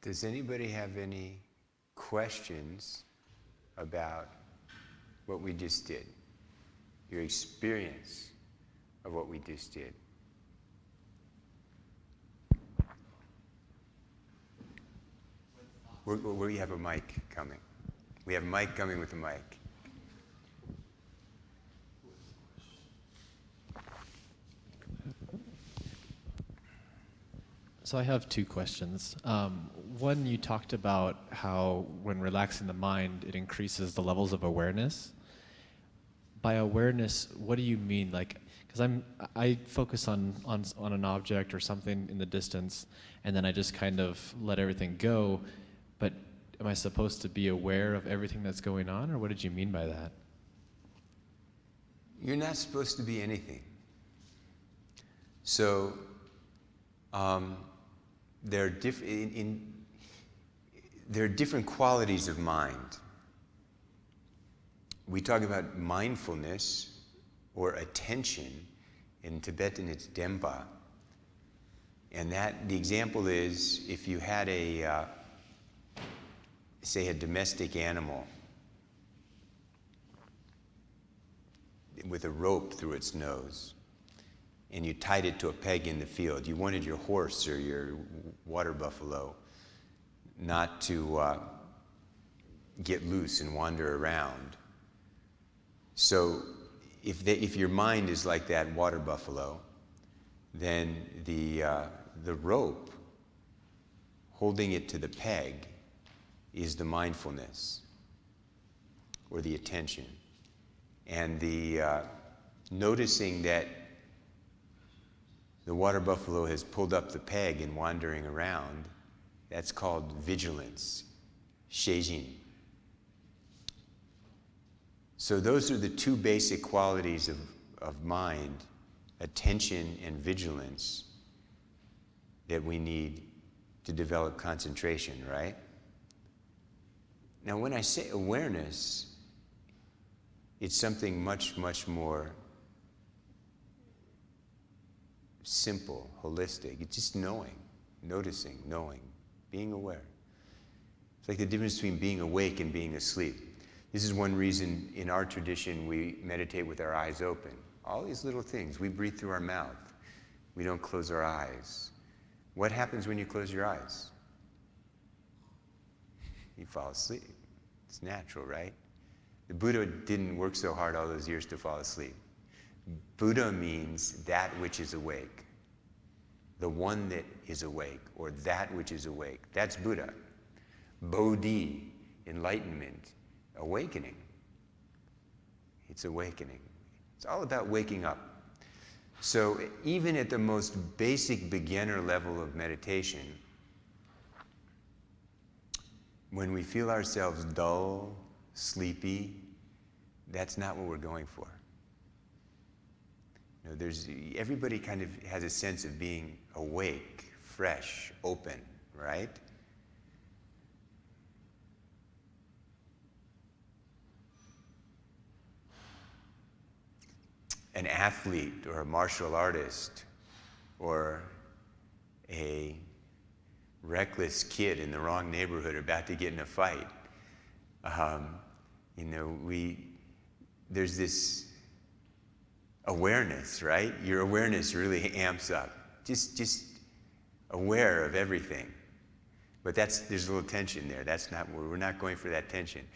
Does anybody have any questions about what we just did? Your experience of what we just did? We have a mic coming. We have a mic coming with a mic. So I have two questions. One, you talked about how when relaxing the mind, it increases the levels of awareness. By awareness, what do you mean? Like, because I focus on an object or something in the distance, and then I just kind of let everything go. But am I supposed to be aware of everything that's going on, or what did you mean by that? You're not supposed to be anything. So, there are different qualities of mind. We talk about mindfulness or attention. In Tibetan, it's dempa. And the example is if you had say a domestic animal with a rope through its nose, and you tied it to a peg in the field. You wanted your horse or your water buffalo not to get loose and wander around. So if your mind is like that water buffalo, then the rope holding it to the peg is the mindfulness or the attention. And the noticing that the water buffalo has pulled up the peg and wandering around, that's called vigilance, sheijin. So those are the two basic qualities of mind, attention and vigilance, that we need to develop concentration, right? Now when I say awareness, it's something much, much more simple, holistic. It's just knowing, noticing, knowing, being aware. It's like the difference between being awake and being asleep. This is one reason in our tradition we meditate with our eyes open. All these little things. We breathe through our mouth. We don't close our eyes. What happens when you close your eyes? You fall asleep. It's natural, right? The Buddha didn't work so hard all those years to fall asleep. Buddha means that which is awake. The one that is awake, or that which is awake. That's Buddha. Bodhi, enlightenment, awakening. It's awakening. It's all about waking up. So even at the most basic beginner level of meditation, when we feel ourselves dull, sleepy, that's not what we're going for. You know, everybody kind of has a sense of being awake, fresh, open, right? An athlete or a martial artist or a reckless kid in the wrong neighborhood about to get in a fight. There's this awareness, right? Your awareness really amps up. Just aware of everything. But there's a little tension there. We're not going for that tension.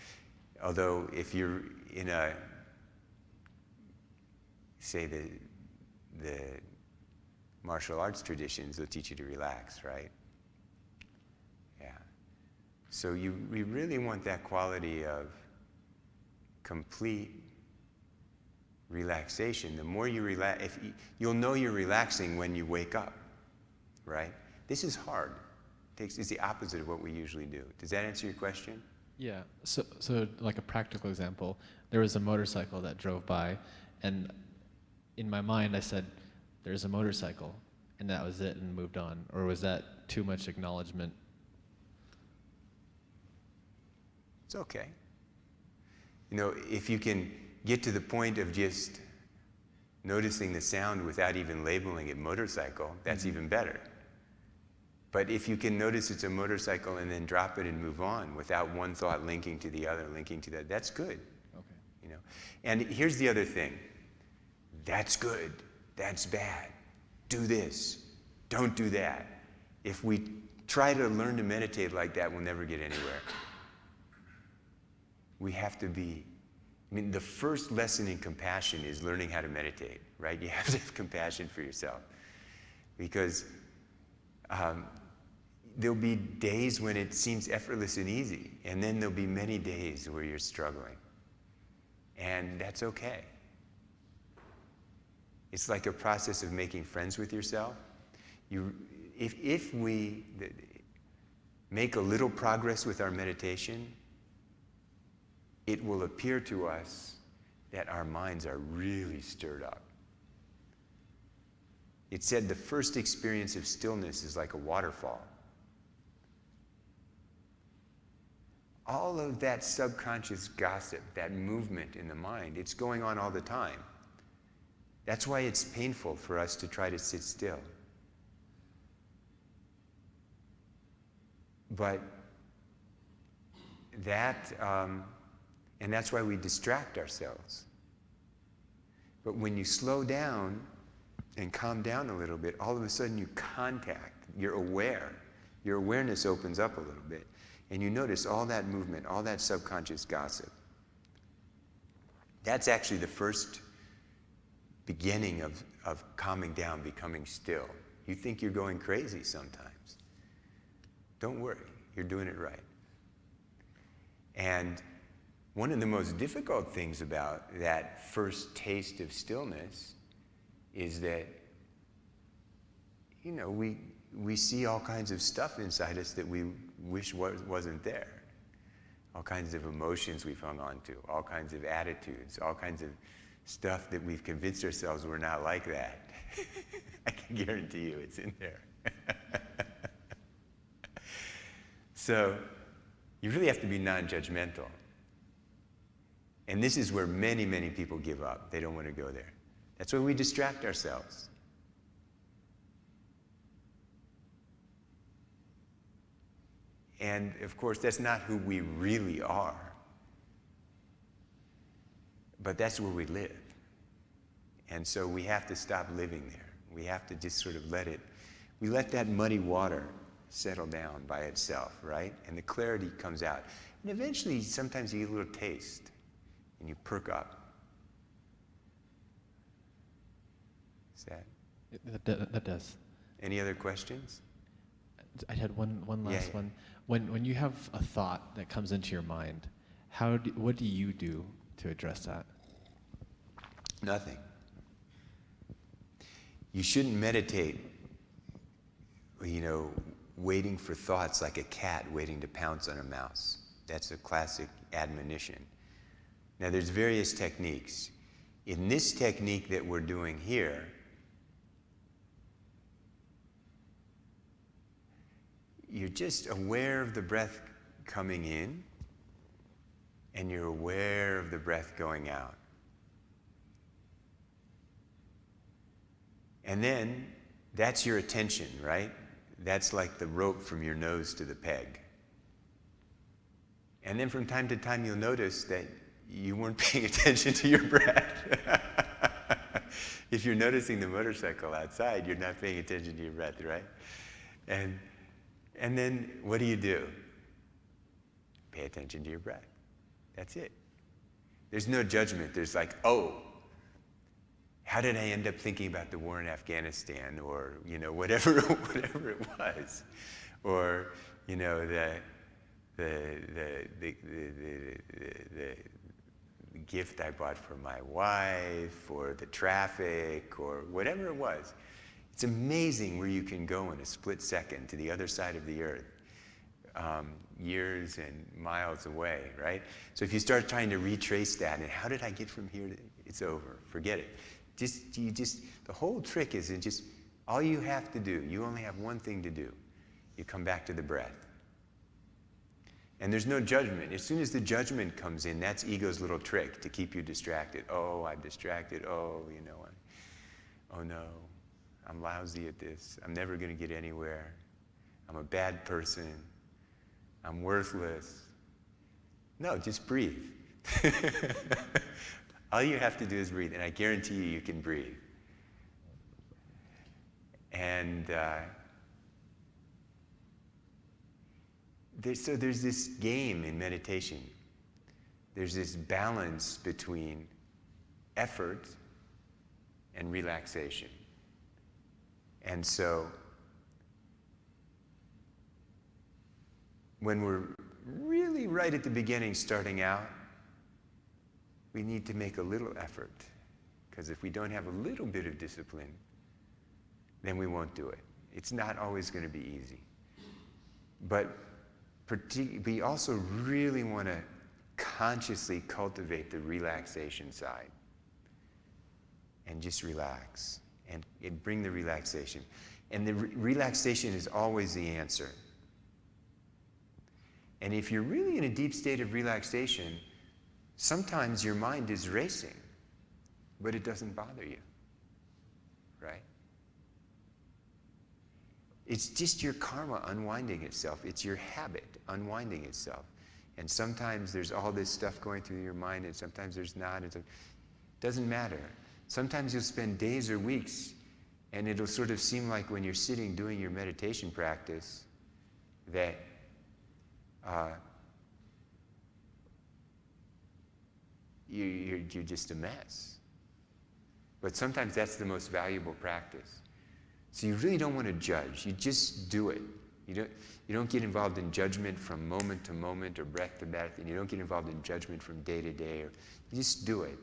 Although if you're in say the martial arts traditions, they'll teach you to relax, right? Yeah. So we really want that quality of complete relaxation. The more you relax, you'll know you're relaxing when you wake up, right? This is hard. It's the opposite of what we usually do. Does that answer your question? Yeah. So like a practical example, there was a motorcycle that drove by, and in my mind I said, "There's a motorcycle," and that was it, and moved on. Or was that too much acknowledgement? It's okay. You know, if you can get to the point of just noticing the sound without even labeling it motorcycle, that's even better. But if you can notice it's a motorcycle and then drop it and move on without one thought linking to the other, linking to that, that's good. Okay. You know. And here's the other thing. That's good. That's bad. Do this. Don't do that. If we try to learn to meditate like that, we'll never get anywhere. We have to be, I mean, the first lesson in compassion is learning how to meditate, right? You have to have compassion for yourself. Because there'll be days when it seems effortless and easy, and then there'll be many days where you're struggling. And that's okay. It's like a process of making friends with yourself. If we make a little progress with our meditation, it will appear to us that our minds are really stirred up. It said the first experience of stillness is like a waterfall. All of that subconscious gossip, that movement in the mind, it's going on all the time. That's why it's painful for us to try to sit still. But that, and that's why we distract ourselves. But when you slow down and calm down a little bit, all of a sudden you contact, you're aware. Your awareness opens up a little bit. And you notice all that movement, all that subconscious gossip. That's actually the first beginning of calming down, becoming still. You think you're going crazy sometimes. Don't worry, you're doing it right. And one of the most difficult things about that first taste of stillness is that, you know, we see all kinds of stuff inside us that we wish wasn't there. All kinds of emotions we've hung on to, all kinds of attitudes, all kinds of stuff that we've convinced ourselves we're not like that. I can guarantee you it's in there. So you really have to be non-judgmental. And this is where many, many people give up. They don't want to go there. That's why we distract ourselves. And of course, that's not who we really are. But that's where we live. And so we have to stop living there. We have to just sort of we let that muddy water settle down by itself, right? And the clarity comes out. And eventually, sometimes you get a little taste, and you perk up. Is that? That does. Any other questions? I had one last Yeah. one. When you have a thought that comes into your mind, what do you do to address that? Nothing. You shouldn't meditate, you know, waiting for thoughts like a cat waiting to pounce on a mouse. That's a classic admonition. Now, there's various techniques. In this technique that we're doing here, you're just aware of the breath coming in, and you're aware of the breath going out. And then, that's your attention, right? That's like the rope from your nose to the peg. And then from time to time, you'll notice that you weren't paying attention to your breath. If you're noticing the motorcycle outside, you're not paying attention to your breath, right? And then what do? Pay attention to your breath. That's it. There's no judgment. There's like, oh, how did I end up thinking about the war in Afghanistan, or, you know, whatever it was, or, you know, the gift I bought for my wife, or the traffic, or whatever it was. It's amazing where you can go in a split second to the other side of the earth, years and miles away, right? So if you start trying to retrace that, and how did I get from here to, it's over, forget it. The whole trick is all you have to do, you only have one thing to do. You come back to the breath. And there's no judgment. As soon as the judgment comes in, that's ego's little trick to keep you distracted. Oh, I'm distracted. Oh, you know, oh no, I'm lousy at this. I'm never going to get anywhere. I'm a bad person. I'm worthless. No, just breathe. All you have to do is breathe, and I guarantee you can breathe. And there's this game in meditation. There's this balance between effort and relaxation. And so when we're really right at the beginning starting out, we need to make a little effort. Because if we don't have a little bit of discipline, then we won't do it. It's not always going to be easy. But we also really want to consciously cultivate the relaxation side. And just relax. And bring the relaxation. And the relaxation is always the answer. And if you're really in a deep state of relaxation, sometimes your mind is racing, but it doesn't bother you, right? It's just your karma unwinding itself. It's your habit unwinding itself. And sometimes there's all this stuff going through your mind, and sometimes there's not. It doesn't matter. Sometimes you'll spend days or weeks, and it'll sort of seem like when you're sitting doing your meditation practice that you're just a mess. But sometimes that's the most valuable practice. So you really don't want to judge. You just do it. You don't get involved in judgment from moment to moment or breath to breath, and you don't get involved in judgment from day to day. You just do it.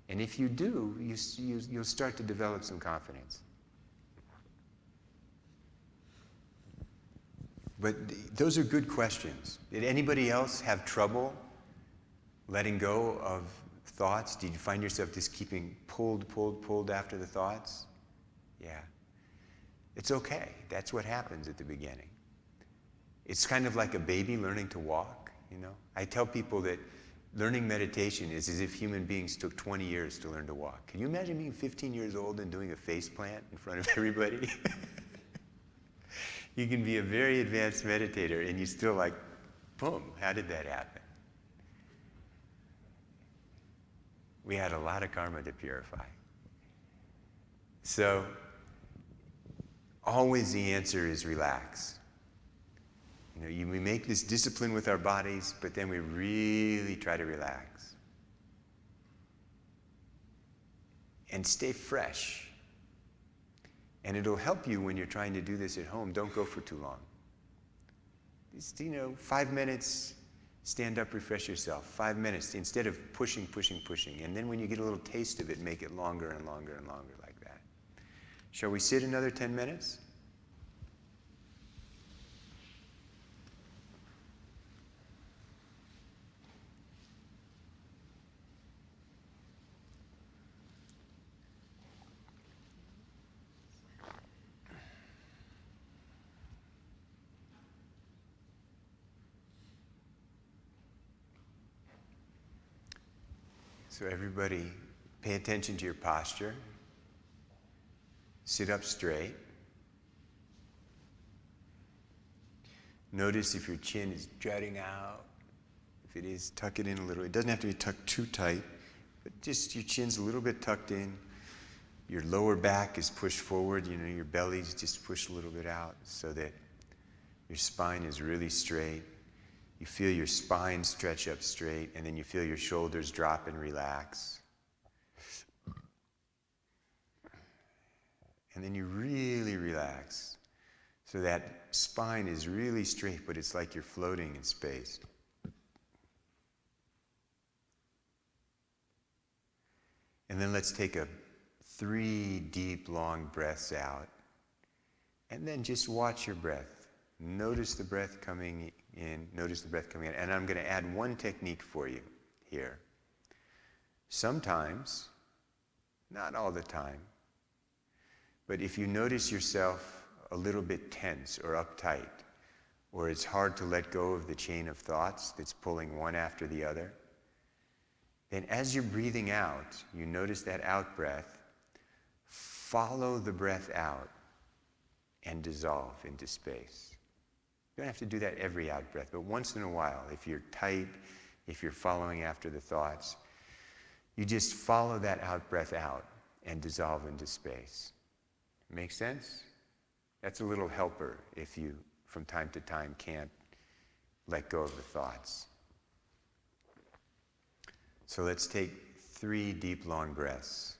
And if you do, you'll start to develop some confidence. But those are good questions. Did anybody else have trouble letting go of thoughts? Did you find yourself just keeping pulled after the thoughts? Yeah. It's okay. That's what happens at the beginning. It's kind of like a baby learning to walk, you know? I tell people that learning meditation is as if human beings took 20 years to learn to walk. Can you imagine being 15 years old and doing a face plant in front of everybody? You can be a very advanced meditator and you still like, boom, how did that happen? We had a lot of karma to purify. So, always the answer is relax. You know, we make this discipline with our bodies, but then we really try to relax. And stay fresh. And it'll help you when you're trying to do this at home. Don't go for too long. Just, 5 minutes, stand up, refresh yourself. 5 minutes, instead of pushing. And then when you get a little taste of it, make it longer and longer and longer like that. Shall we sit another 10 minutes? So everybody, pay attention to your posture. Sit up straight. Notice if your chin is jutting out. If it is, tuck it in a little. It doesn't have to be tucked too tight, but just your chin's a little bit tucked in. Your lower back is pushed forward. Your belly's just pushed a little bit out so that your spine is really straight. You feel your spine stretch up straight, and then you feel your shoulders drop and relax. And then you really relax. So that spine is really straight, but it's like you're floating in space. And then let's take 3 deep, long breaths out. And then just watch your breath. Notice the breath coming in. Notice the breath coming in. And I'm going to add one technique for you here. Sometimes, not all the time, but if you notice yourself a little bit tense or uptight, or it's hard to let go of the chain of thoughts that's pulling one after the other, then as you're breathing out, you notice that out breath, follow the breath out and dissolve into space. You don't have to do that every out breath, but once in a while, if you're tight, if you're following after the thoughts, you just follow that out breath out and dissolve into space. Make sense? That's a little helper if you, from time to time, can't let go of the thoughts. So let's take 3 deep, long breaths.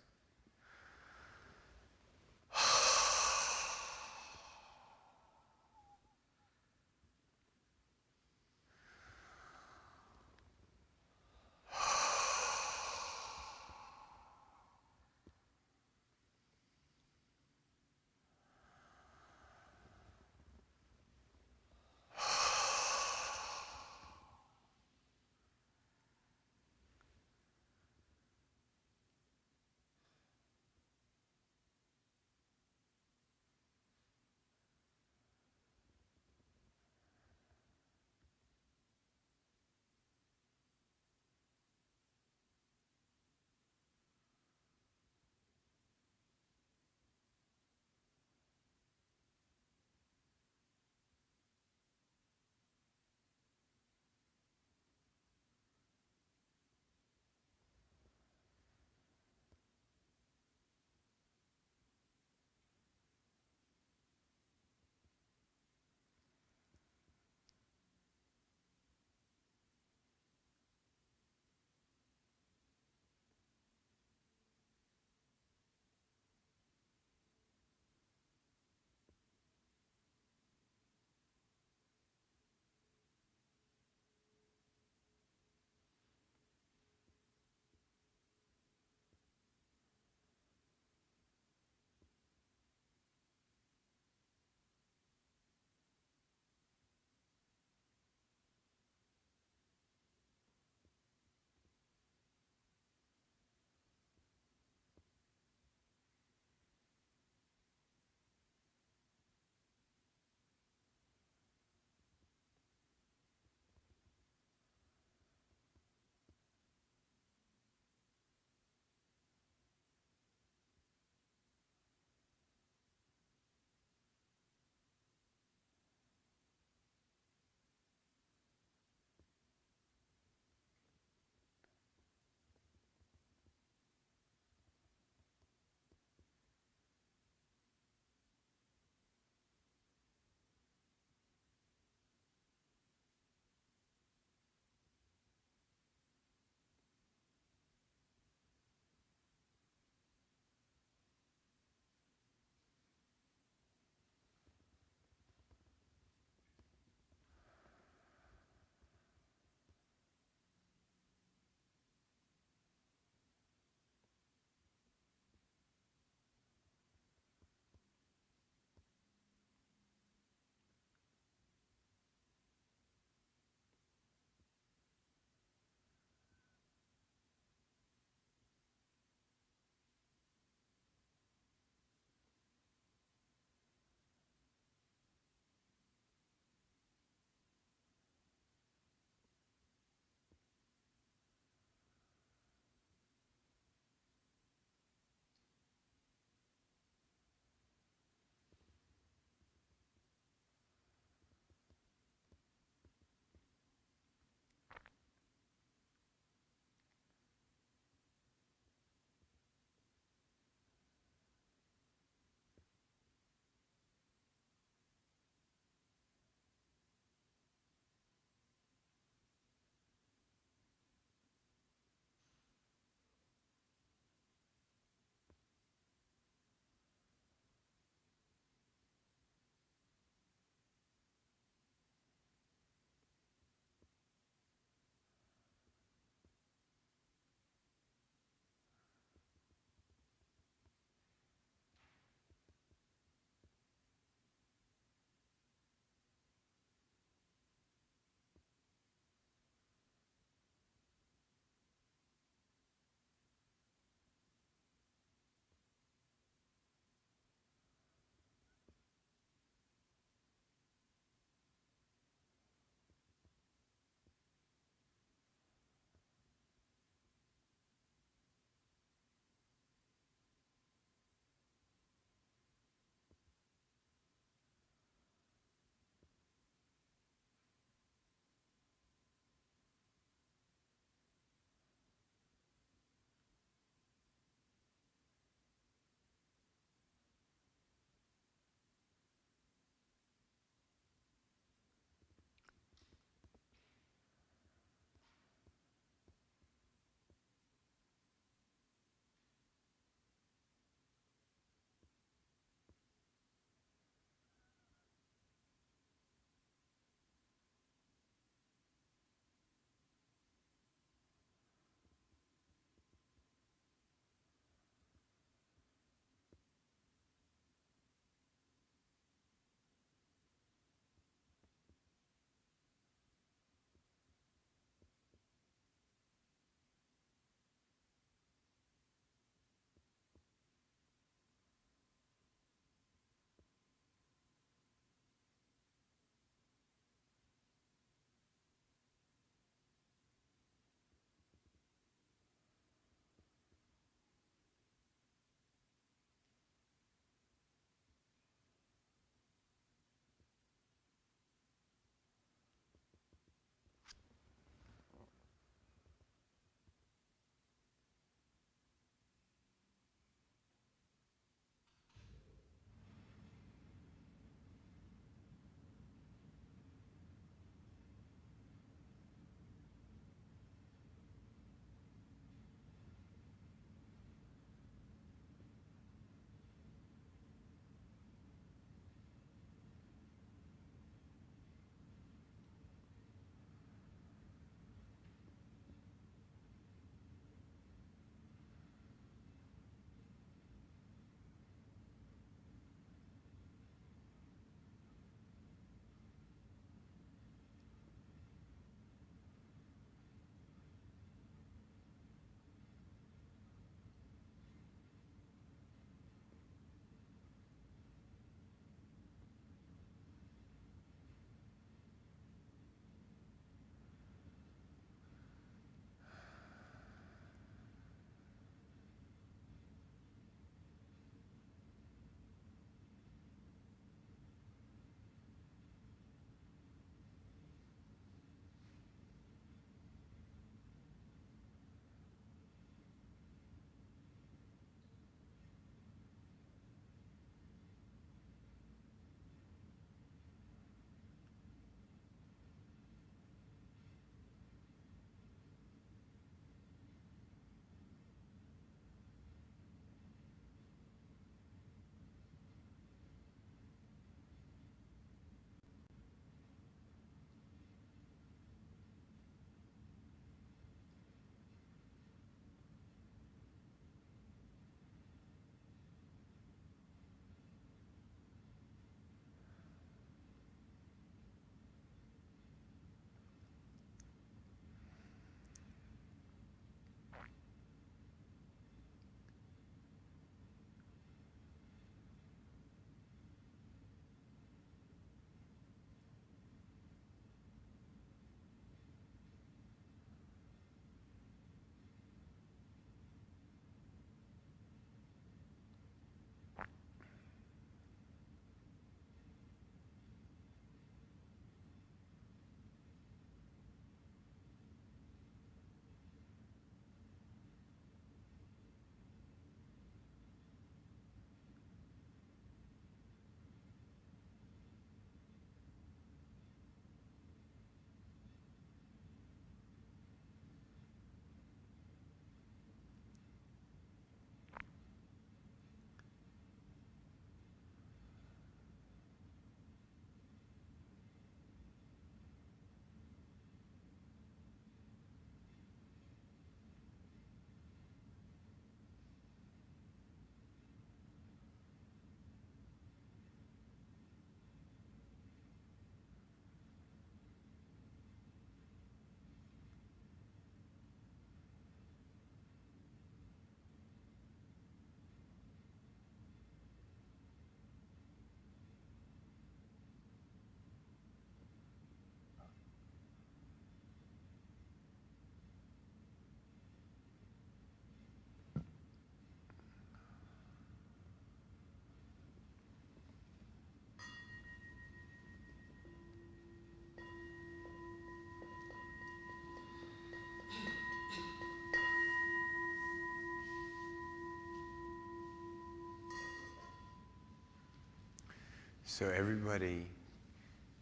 So everybody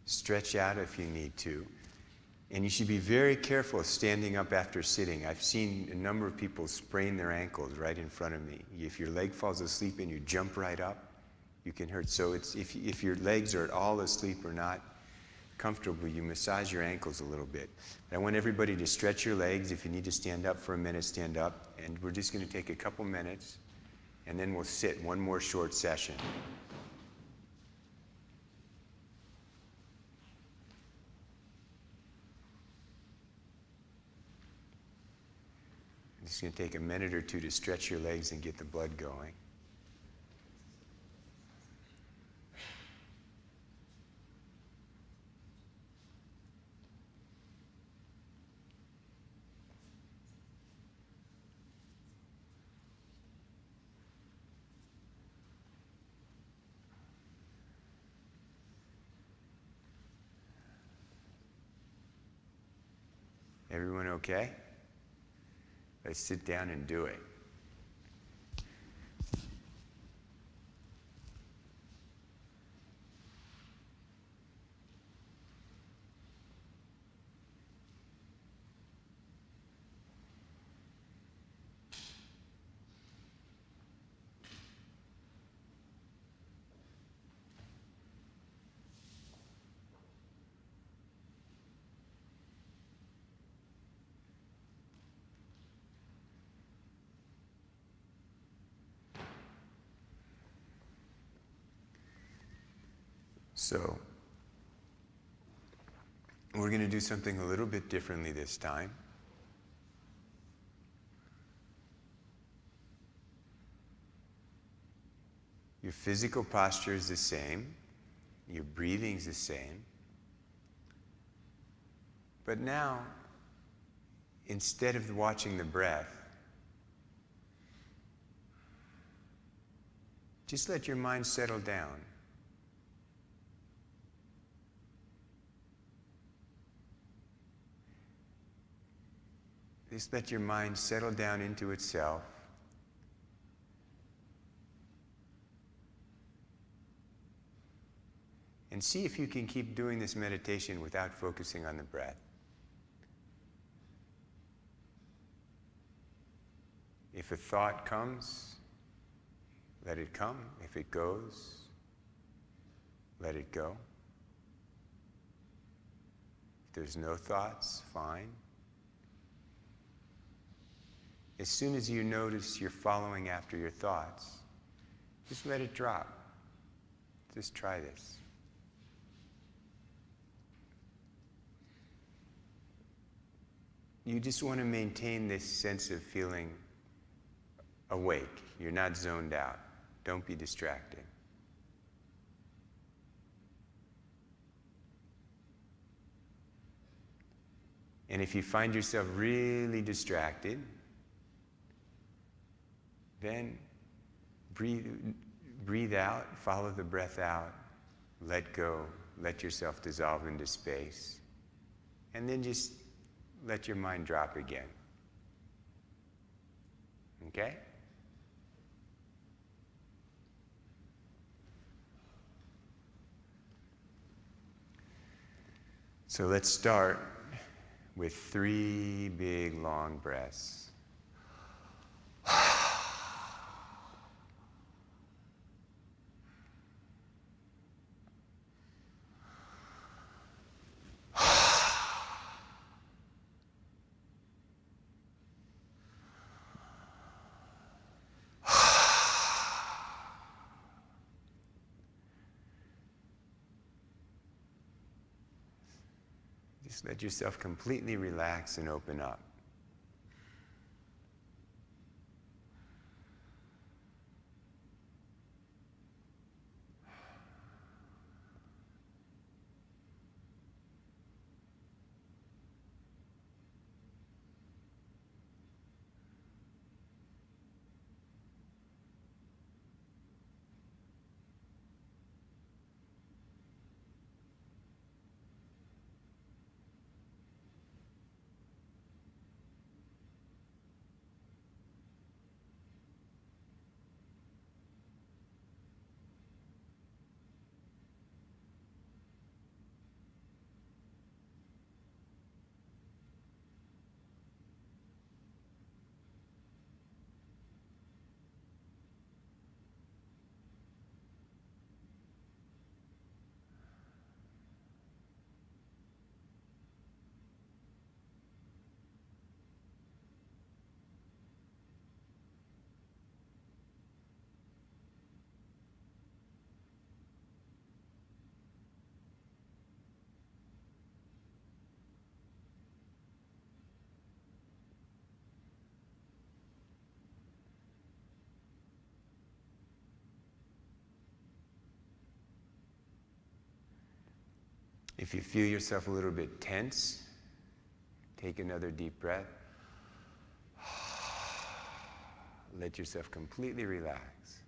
stretch out if you need to. And you should be very careful standing up after sitting. I've seen a number of people sprain their ankles right in front of me. If your leg falls asleep and you jump right up, you can hurt. So it's, if your legs are at all asleep or not comfortable, you massage your ankles a little bit. But I want everybody to stretch your legs. If you need to stand up for a minute, stand up. And we're just going to take a couple minutes, and then we'll sit one more short session. It's going to take a minute or two to stretch your legs and get the blood going. Everyone okay? Let's sit down and do it. So, we're going to do something a little bit differently this time. Your physical posture is the same. Your breathing's the same. But now, instead of watching the breath, just let your mind settle down. Just let your mind settle down into itself. And see if you can keep doing this meditation without focusing on the breath. If a thought comes, let it come. If it goes, let it go. If there's no thoughts, fine. As soon as you notice you're following after your thoughts, just let it drop. Just try this. You just want to maintain this sense of feeling awake. You're not zoned out. Don't be distracted. And if you find yourself really distracted, then breathe out, follow the breath out, let go, let yourself dissolve into space, and then just let your mind drop again. Okay? So let's start with 3 big long breaths. Just let yourself completely relax and open up. If you feel yourself a little bit tense, take another deep breath. Let yourself completely relax.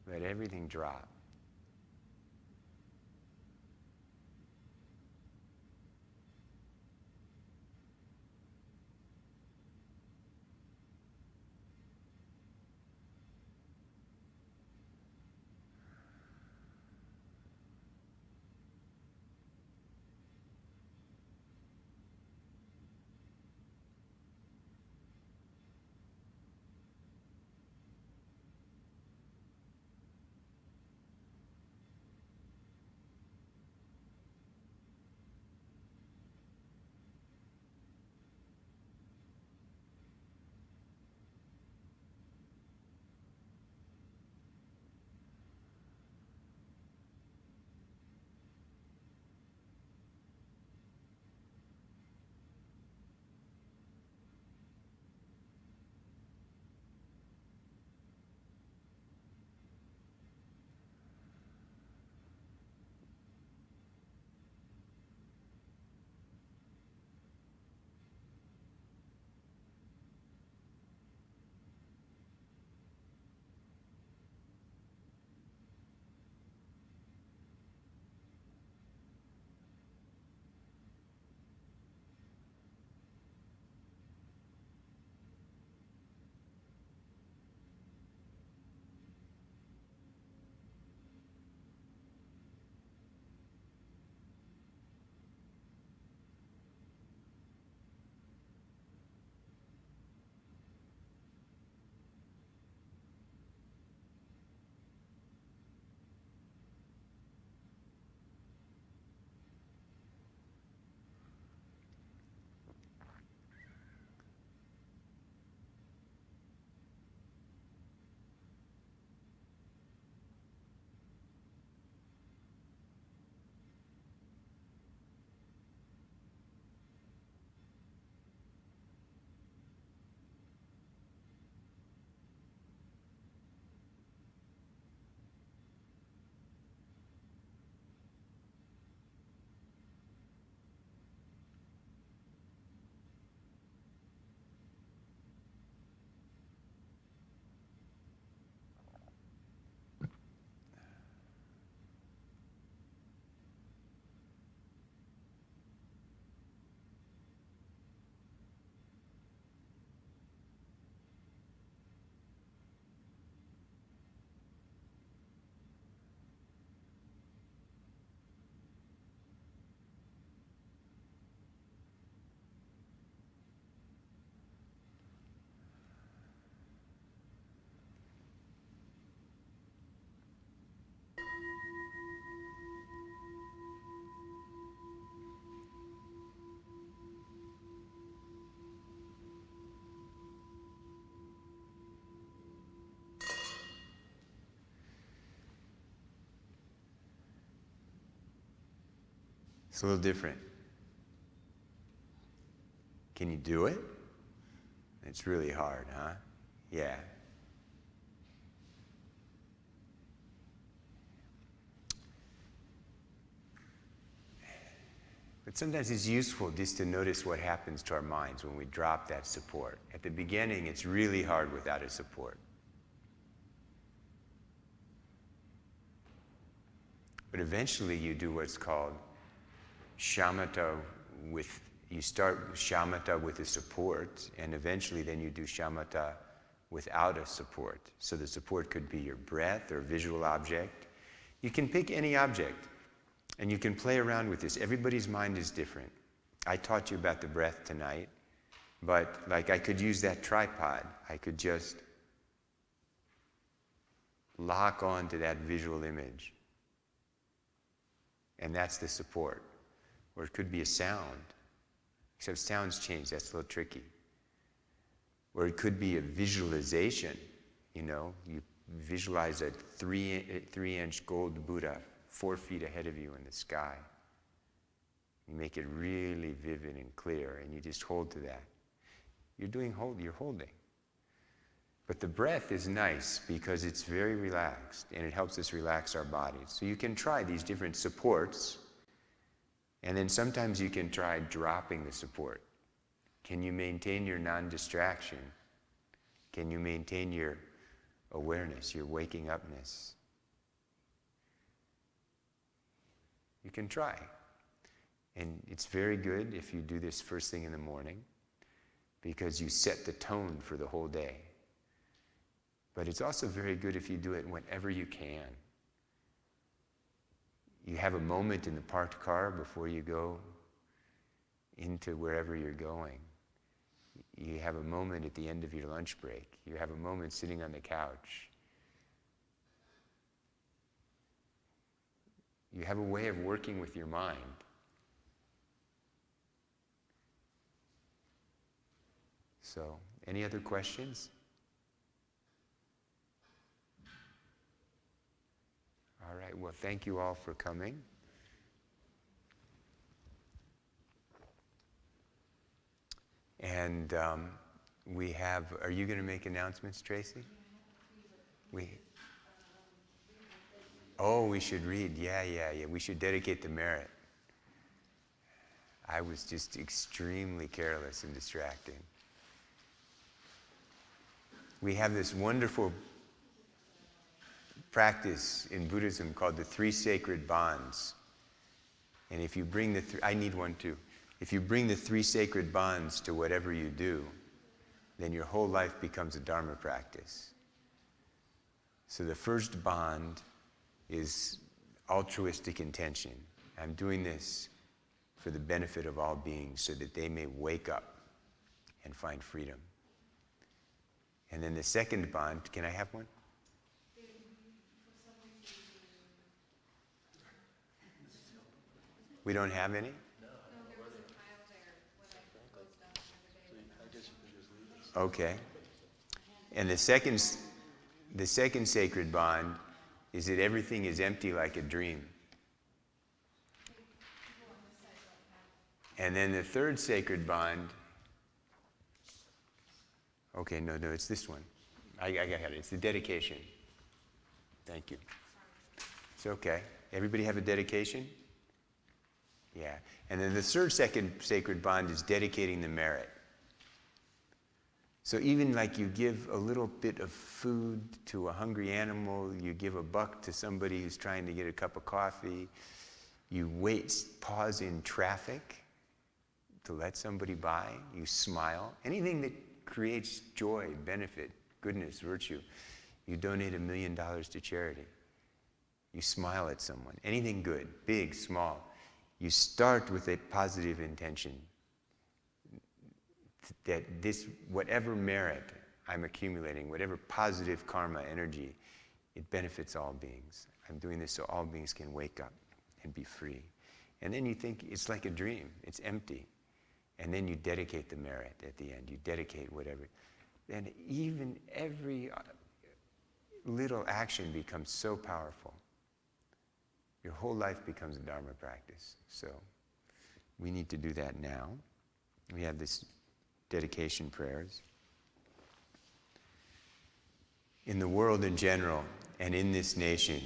Let everything drop. It's a little different. Can you do it? It's really hard, huh? Yeah. But sometimes it's useful just to notice what happens to our minds when we drop that support. At the beginning, it's really hard without a support. But eventually you do what's called shamatha with, you start shamatha with a support, and eventually then you do shamatha without a support. So the support could be your breath or visual object. You can pick any object, and you can play around with this. Everybody's mind is different. I taught you about the breath tonight, but like I could use that tripod. I could just lock on to that visual image. And that's the support. Or it could be a sound, except sounds change, that's a little tricky. Or it could be a visualization, you visualize a 3-inch gold Buddha 4 feet ahead of you in the sky. You make it really vivid and clear, and you just hold to that. You're holding. But the breath is nice because it's very relaxed, and it helps us relax our bodies. So you can try these different supports, And then sometimes you can try dropping the support. Can you maintain your non-distraction? Can you maintain your awareness, your waking upness? You can try. And it's very good if you do this first thing in the morning, because you set the tone for the whole day. But it's also very good if you do it whenever you can. You have a moment in the parked car before you go into wherever you're going. You have a moment at the end of your lunch break. You have a moment sitting on the couch. You have a way of working with your mind. So, any other questions? All right, well, thank you all for coming. And we have, are you going to make announcements, Tracy? We should read. Yeah. We should dedicate the merit. I was just extremely careless and distracting. We have this wonderful practice in Buddhism called the three sacred bonds. And if you bring I need one too. If you bring the three sacred bonds to whatever you do, then your whole life becomes a Dharma practice. So the first bond is altruistic intention. I'm doing this for the benefit of all beings so that they may wake up and find freedom. And then the second bond, can I have one? We don't have any? Okay. And the second sacred bond is that everything is empty like a dream. And then the third sacred bond, okay, no, it's this one. I got it. It's the dedication. Thank you. It's okay. Everybody have a dedication? Yeah. And then the third sacred bond is dedicating the merit. So even like you give a little bit of food to a hungry animal, you give $1 to somebody who's trying to get a cup of coffee, you pause in traffic to let somebody by, you smile. Anything that creates joy, benefit, goodness, virtue. You donate $1 million to charity. You smile at someone. Anything good, big, small. You start with a positive intention that whatever merit I'm accumulating, whatever positive karma energy, it benefits all beings. I'm doing this so all beings can wake up and be free. And then you think it's like a dream. It's empty. And then you dedicate the merit at the end. You dedicate whatever. And even every little action becomes so powerful. Your whole life becomes a Dharma practice. So we need to do that now. We have this dedication prayers. In the world in general, and in this nation,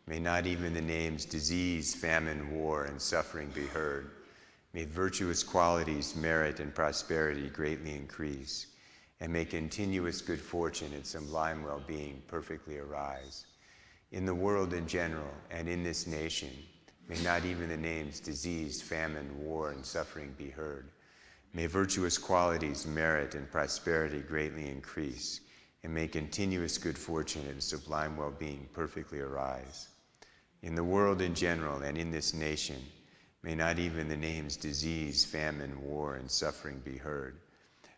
may not even the names disease, famine, war, and suffering be heard. May virtuous qualities, merit, and prosperity greatly increase, and may continuous good fortune and sublime well-being perfectly arise. In the world in general, and in this nation, may not even the names disease, famine, war, and suffering be heard. May virtuous qualities, merit, and prosperity greatly increase, and may continuous good fortune and sublime well-being perfectly arise. In the world in general, and in this nation, may not even the names disease, famine, war, and suffering be heard.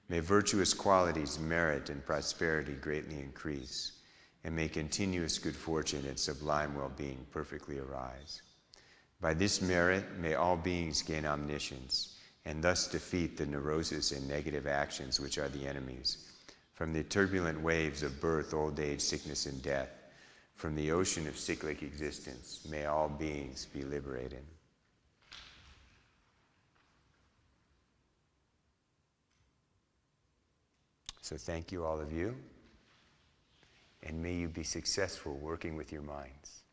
May virtuous qualities, merit, and prosperity greatly increase, and may continuous good fortune and sublime well-being perfectly arise. By this merit, may all beings gain omniscience, and thus defeat the neuroses and negative actions which are the enemies. From the turbulent waves of birth, old age, sickness, and death, from the ocean of cyclic existence, may all beings be liberated. So thank you, all of you, and may you be successful working with your minds.